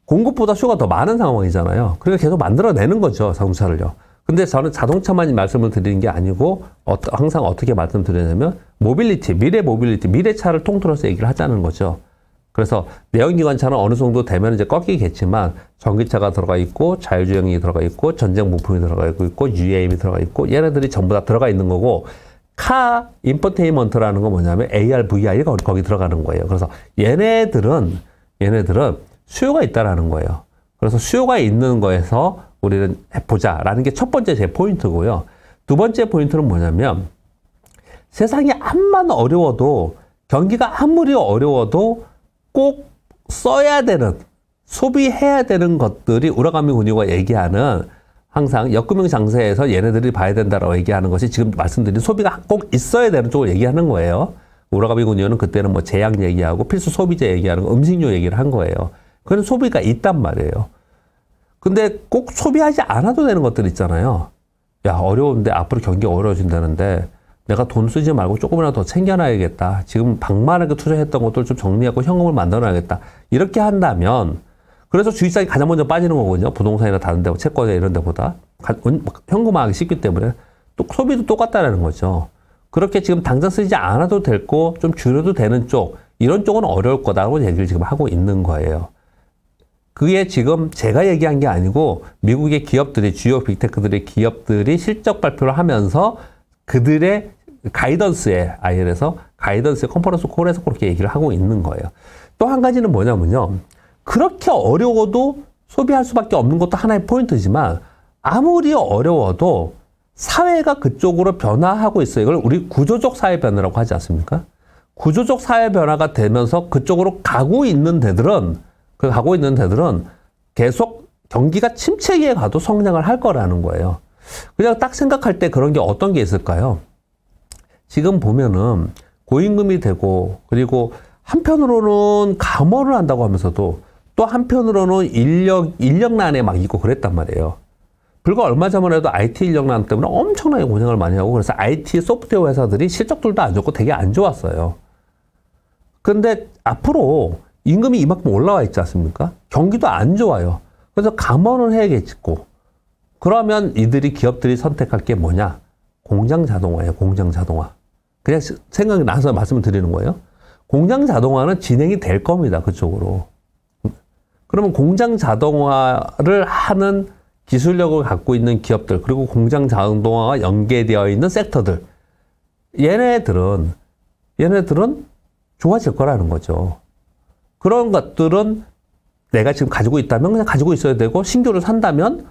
공급보다 수요가 더 많은 상황이잖아요. 그러니까 계속 만들어내는 거죠. 자동차를요. 근데 저는 자동차만 말씀을 드리는 게 아니고 항상 어떻게 말씀드리냐면 모빌리티, 미래 차를 통틀어서 얘기를 하자는 거죠. 그래서 내연기관차는 어느 정도 되면 이제 꺾이겠지만 전기차가 들어가 있고 자율주행이 들어가 있고 전장 부품이 들어가 있고 UAM이 들어가 있고 얘네들이 전부 다 들어가 있는 거고 카 인포테인먼트라는 건 뭐냐면 AR, VR이 거기 들어가는 거예요. 그래서 얘네들은 수요가 있다라는 거예요. 그래서 수요가 있는 거에서 우리는 해보자라는 게 첫 번째 제 포인트고요. 두 번째 포인트는 뭐냐면 세상이 암만 어려워도 경기가 아무리 어려워도 꼭 써야 되는 소비해야 되는 것들이 우라카미 군이가 얘기하는 항상 역금융 장세에서 얘네들이 봐야 된다라고 얘기하는 것이 지금 말씀드린 소비가 꼭 있어야 되는 쪽을 얘기하는 거예요. 우라카미 군이는 그때는 뭐 제약 얘기하고 필수 소비재 얘기하는 거, 음식료 얘기를 한 거예요. 그런 소비가 있단 말이에요. 근데 꼭 소비하지 않아도 되는 것들 있잖아요. 야, 어려운데 앞으로 경기가 어려워진다는데 내가 돈 쓰지 말고 조금이라도 더 챙겨놔야겠다. 지금 방만하게 투자했던 것들 좀 정리하고 현금을 만들어놔야겠다. 이렇게 한다면 그래서 주식시장이 가장 먼저 빠지는 거거든요. 부동산이나 다른 데, 채권이나 이런 데보다. 현금화하기 쉽기 때문에 또 소비도 똑같다라는 거죠. 그렇게 지금 당장 쓰지 않아도 될 거 좀 줄여도 되는 쪽, 이런 쪽은 어려울 거다라고 얘기를 지금 하고 있는 거예요. 그게 지금 제가 얘기한 게 아니고 미국의 기업들이 주요 빅테크들의 기업들이 실적 발표를 하면서 그들의 가이던스에 IL에서 가이던스의 컨퍼런스 콜에서 그렇게 얘기를 하고 있는 거예요. 또 한 가지는 뭐냐면요. 그렇게 어려워도 소비할 수밖에 없는 것도 하나의 포인트지만 아무리 어려워도 사회가 그쪽으로 변화하고 있어요. 이걸 우리 구조적 사회 변화라고 하지 않습니까? 구조적 사회 변화가 되면서 그쪽으로 가고 있는 데들은 계속 경기가 침체기에 가도 성장을 할 거라는 거예요. 그냥 딱 생각할 때 그런 게 어떤 게 있을까요? 지금 보면은 고임금이 되고 그리고 한편으로는 감원을 한다고 하면서도 또 한편으로는 인력난에 막 있고 그랬단 말이에요. 불과 얼마 전에도 IT 인력난 때문에 엄청나게 고생을 많이 하고 그래서 IT 소프트웨어 회사들이 실적들도 안 좋고 되게 안 좋았어요. 근데 앞으로 임금이 이만큼 올라와 있지 않습니까? 경기도 안 좋아요. 그래서 감원을 해야겠고 그러면 기업들이 선택할 게 뭐냐? 공장 자동화예요. 공장 자동화. 그냥 생각이 나서 말씀을 드리는 거예요. 공장 자동화는 진행이 될 겁니다. 그쪽으로. 그러면 공장 자동화를 하는 기술력을 갖고 있는 기업들 그리고 공장 자동화가 연계되어 있는 섹터들 얘네들은 좋아질 거라는 거죠. 그런 것들은 내가 지금 가지고 있다면 그냥 가지고 있어야 되고 신규를 산다면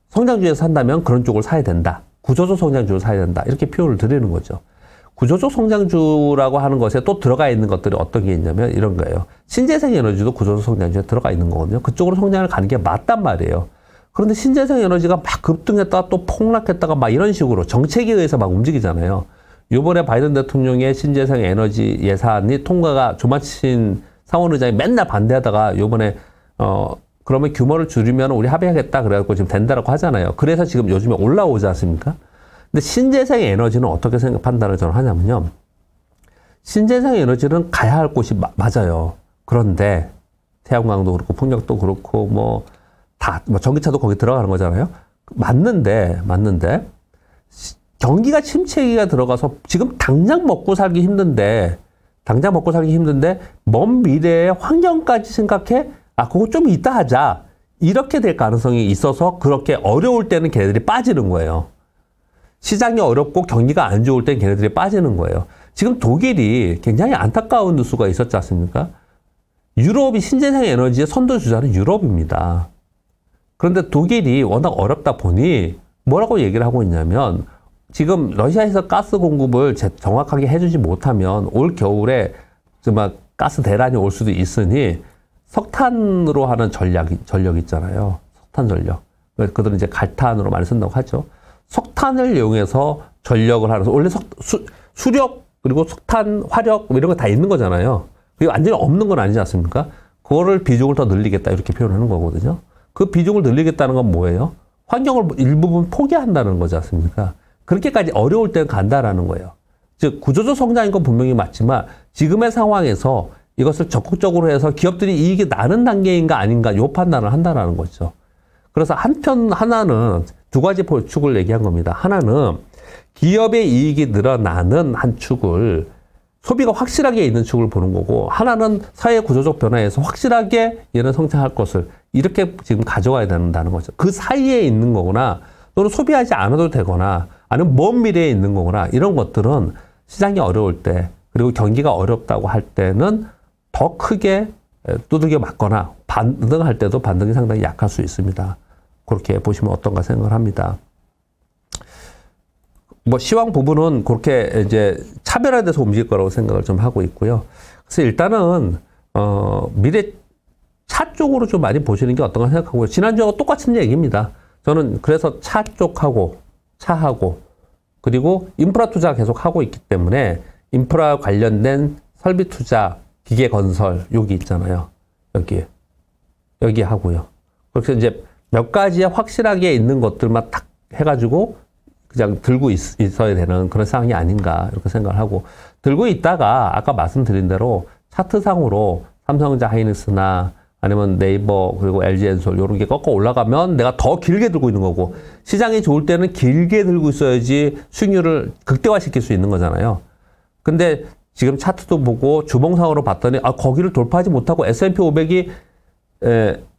성장주에서 산다면 그런 쪽을 사야 된다. 구조적 성장주를 사야 된다. 이렇게 표현을 드리는 거죠. 구조적 성장주라고 하는 것에 또 들어가 있는 것들이 어떤 게 있냐면 이런 거예요. 신재생 에너지도 구조적 성장주에 들어가 있는 거거든요. 그쪽으로 성장을 가는 게 맞단 말이에요. 그런데 신재생 에너지가 막 급등했다가 또 폭락했다가 막 이런 식으로 정책에 의해서 막 움직이잖아요. 이번에 바이든 대통령의 신재생 에너지 예산이 통과가 조마친 상원의장이 맨날 반대하다가 요번에 그러면 규모를 줄이면 우리 합의하겠다 그래갖고 지금 된다라고 하잖아요. 그래서 지금 요즘에 올라오지 않습니까? 근데 신재생 에너지는 어떻게 판단을 저는 하냐면요. 신재생 에너지는 가야 할 곳이 맞아요. 그런데 태양광도 그렇고 풍력도 그렇고 뭐 전기차도 거기 들어가는 거잖아요. 맞는데 경기가 침체기가 들어가서 지금 당장 먹고 살기 힘든데 먼 미래의 환경까지 생각해 그거 좀 이따 하자 이렇게 될 가능성이 있어서 그렇게 어려울 때는 걔네들이 빠지는 거예요. 시장이 어렵고 경기가 안 좋을 땐 걔네들이 빠지는 거예요. 지금 독일이 굉장히 안타까운 뉴스가 있었지 않습니까? 유럽이 신재생 에너지의 선도주자는 유럽입니다. 그런데 독일이 워낙 어렵다 보니 뭐라고 얘기를 하고 있냐면 지금 러시아에서 가스 공급을 정확하게 해주지 못하면 올 겨울에 정말 가스 대란이 올 수도 있으니 석탄으로 하는 전력 있잖아요. 석탄 전력. 그들은 이제 갈탄으로 많이 쓴다고 하죠. 석탄을 이용해서 전력을 하는, 원래 수력, 그리고 석탄, 화력, 이런 거 다 있는 거잖아요. 그게 완전히 없는 건 아니지 않습니까? 그거를 비중을 더 늘리겠다, 이렇게 표현하는 거거든요. 그 비중을 늘리겠다는 건 뭐예요? 환경을 일부분 포기한다는 거지 않습니까? 그렇게까지 어려울 때는 간다라는 거예요. 즉, 구조적 성장인 건 분명히 맞지만, 지금의 상황에서 이것을 적극적으로 해서 기업들이 이익이 나는 단계인가 아닌가, 요 판단을 한다라는 거죠. 그래서 하나는 두 가지 축을 얘기한 겁니다. 하나는 기업의 이익이 늘어나는 한 축을, 소비가 확실하게 있는 축을 보는 거고, 하나는 사회 구조적 변화에서 확실하게 얘는 성장할 것을 이렇게 지금 가져가야 된다는 거죠. 그 사이에 있는 거거나 또는 소비하지 않아도 되거나 아니면 먼 미래에 있는 거거나 이런 것들은 시장이 어려울 때, 그리고 경기가 어렵다고 할 때는 더 크게 두들겨 맞거나 반등할 때도 반등이 상당히 약할 수 있습니다. 그렇게 보시면 어떤가 생각을 합니다. 뭐 시황 부분은 그렇게 이제 차별화돼서 움직일 거라고 생각을 좀 하고 있고요. 그래서 일단은 미래 차 쪽으로 좀 많이 보시는 게 어떤가 생각하고요. 지난주하고 똑같은 얘기입니다. 저는 그래서 차 쪽하고 차하고 그리고 인프라 투자 계속 하고 있기 때문에 인프라 관련된 설비 투자, 기계 건설 여기 있잖아요. 여기 하고요. 그래서 이제 몇 가지에 확실하게 있는 것들만 딱 해가지고 그냥 들고 있어야 되는 그런 상황이 아닌가 이렇게 생각을 하고, 들고 있다가 아까 말씀드린 대로 차트상으로 삼성전자 하이닉스나 아니면 네이버 그리고 LG엔솔 이런 게 꺾어 올라가면 내가 더 길게 들고 있는 거고, 시장이 좋을 때는 길게 들고 있어야지 수익률을 극대화시킬 수 있는 거잖아요. 근데 지금 차트도 보고 주봉상으로 봤더니 거기를 돌파하지 못하고 S&P 500이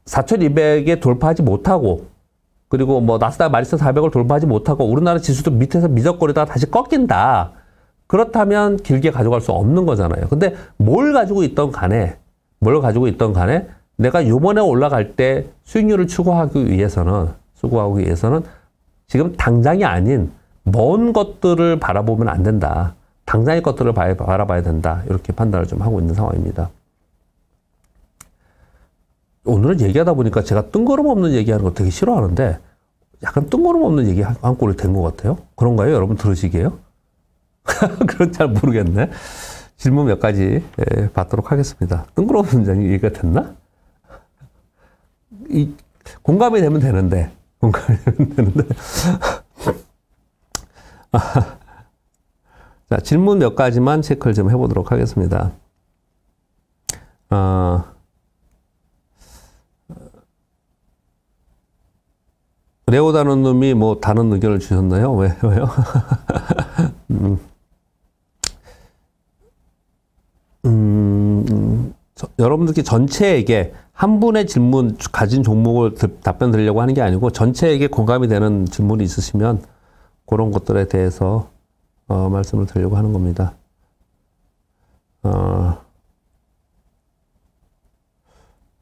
4,200에 돌파하지 못하고, 그리고 뭐 나스닥 마리스 400을 돌파하지 못하고 우리나라 지수도 밑에서 미적거리다가 다시 꺾인다. 그렇다면 길게 가져갈 수 없는 거잖아요. 근데 뭘 가지고 있던 간에 내가 요번에 올라갈 때 수익률을 추구하기 위해서는 지금 당장이 아닌 먼 것들을 바라보면 안 된다. 당장의 것들을 바라봐야 된다. 이렇게 판단을 좀 하고 있는 상황입니다. 오늘은 얘기하다 보니까 제가 뜬구름 없는 얘기하는 거 되게 싫어하는데 약간 뜬구름 없는 얘기 한 꼴이 된 것 같아요. 그런가요? 여러분 들으시게요? 그건 잘 모르겠네. 질문 몇 가지 받도록 하겠습니다. 뜬구름 없는 얘기가 됐나? 공감이 되면 되는데. 자, 질문 몇 가지만 체크를 좀 해보도록 하겠습니다. 레오다는 놈이 뭐 다른 의견을 주셨나요? 왜요? 여러분들께 전체에게 한 분의 질문 가진 종목을 답변 드리려고 하는 게 아니고 전체에게 공감이 되는 질문이 있으시면 그런 것들에 대해서 말씀을 드리려고 하는 겁니다.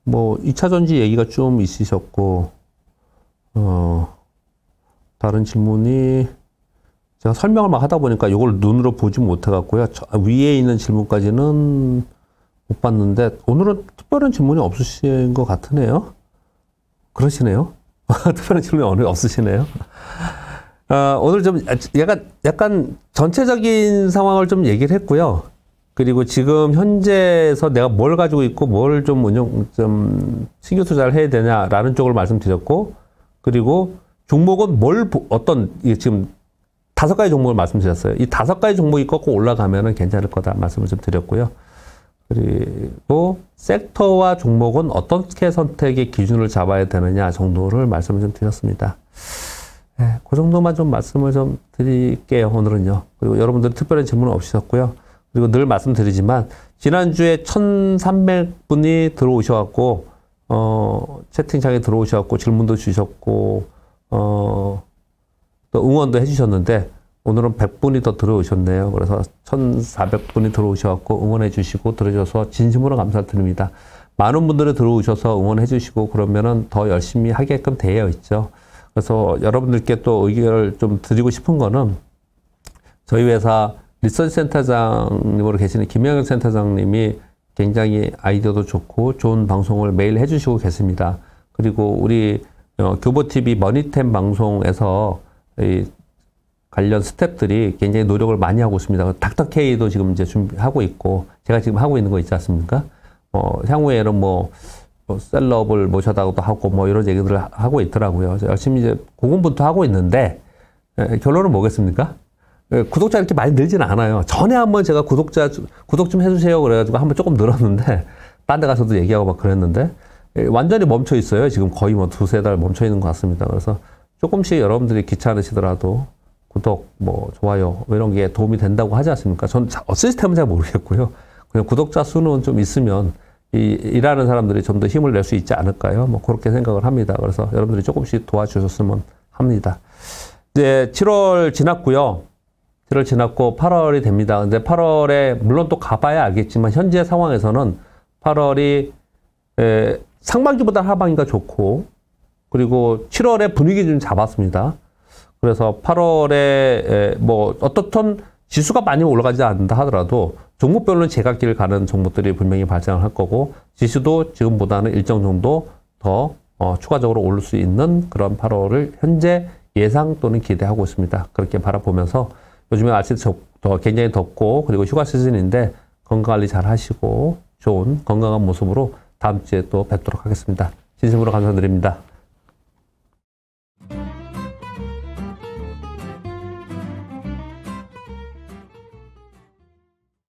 뭐 2차 전지 얘기가 좀 있으셨고, 다른 질문이 제가 설명을 막 하다 보니까 이걸 눈으로 보지 못해갖고요. 위에 있는 질문까지는 못 봤는데 오늘은 특별한 질문이 없으신 것 같으네요. 그러시네요. 특별한 질문이 없으시네요. 오늘 좀 약간 전체적인 상황을 좀 얘기를 했고요. 그리고 지금 현재에서 내가 뭘 가지고 있고 뭘 좀 신규 투자를 해야 되냐라는 쪽을 말씀드렸고, 그리고 종목은 지금 5가지 종목을 말씀드렸어요. 이 5가지 종목이 꺾고 올라가면은 괜찮을 거다 말씀을 좀 드렸고요. 그리고 섹터와 종목은 어떻게 선택의 기준을 잡아야 되느냐 정도를 말씀을 좀 드렸습니다. 네, 그 정도만 좀 말씀을 좀 드릴게요, 오늘은요. 그리고 여러분들 특별한 질문은 없으셨고요. 그리고 늘 말씀드리지만 지난주에 1,300분이 들어오셔갖고 채팅창에 들어오셨고, 질문도 주셨고, 또 응원도 해주셨는데, 오늘은 100분이 더 들어오셨네요. 그래서 1,400분이 들어오셔서 응원해 주시고 들어주셔서 진심으로 감사드립니다. 많은 분들이 들어오셔서 응원해 주시고 그러면은 더 열심히 하게끔 되어 있죠. 그래서 여러분들께 또 의견을 좀 드리고 싶은 거는 저희 회사 리서치 센터장님으로 계시는 김영혁 센터장님이 굉장히 아이디어도 좋고 좋은 방송을 매일 해주시고 계십니다. 그리고 우리 교보TV 머니템 방송에서 이 관련 스태프들이 굉장히 노력을 많이 하고 있습니다. 닥터케이도 지금 이제 준비하고 있고, 제가 지금 하고 있는 거 있지 않습니까? 향후에는 셀럽을 모셔다도 하고, 이런 얘기들을 하고 있더라고요. 열심히 이제 고군분투 하고 있는데, 결론은 뭐겠습니까? 구독자 이렇게 많이 늘지는 않아요. 전에 한번 제가 구독 좀 해주세요. 그래가지고 한번 조금 늘었는데, 딴 데 가서도 얘기하고 막 그랬는데, 완전히 멈춰 있어요. 지금 거의 두세 달 멈춰 있는 것 같습니다. 그래서 조금씩 여러분들이 귀찮으시더라도, 구독, 좋아요, 이런 게 도움이 된다고 하지 않습니까? 전 시스템은 잘 모르겠고요. 그냥 구독자 수는 좀 있으면 일하는 사람들이 좀 더 힘을 낼 수 있지 않을까요? 그렇게 생각을 합니다. 그래서 여러분들이 조금씩 도와주셨으면 합니다. 이제 7월 지났고요. 7월 지났고 8월이 됩니다. 근데 8월에 물론 또 가봐야 알겠지만 현재 상황에서는 8월이 상반기보다 하반기가 좋고 그리고 7월에 분위기 좀 잡았습니다. 그래서 8월에 어떻든 지수가 많이 올라가지 않는다 하더라도 종목별로는 제각길 가는 종목들이 분명히 발생을 할 거고 지수도 지금보다는 일정 정도 더 추가적으로 오를 수 있는 그런 8월을 현재 예상 또는 기대하고 있습니다. 그렇게 바라보면서 요즘에 날씨도 굉장히 덥고 그리고 휴가 시즌인데 건강관리 잘 하시고 좋은 건강한 모습으로 다음 주에 또 뵙도록 하겠습니다. 진심으로 감사드립니다.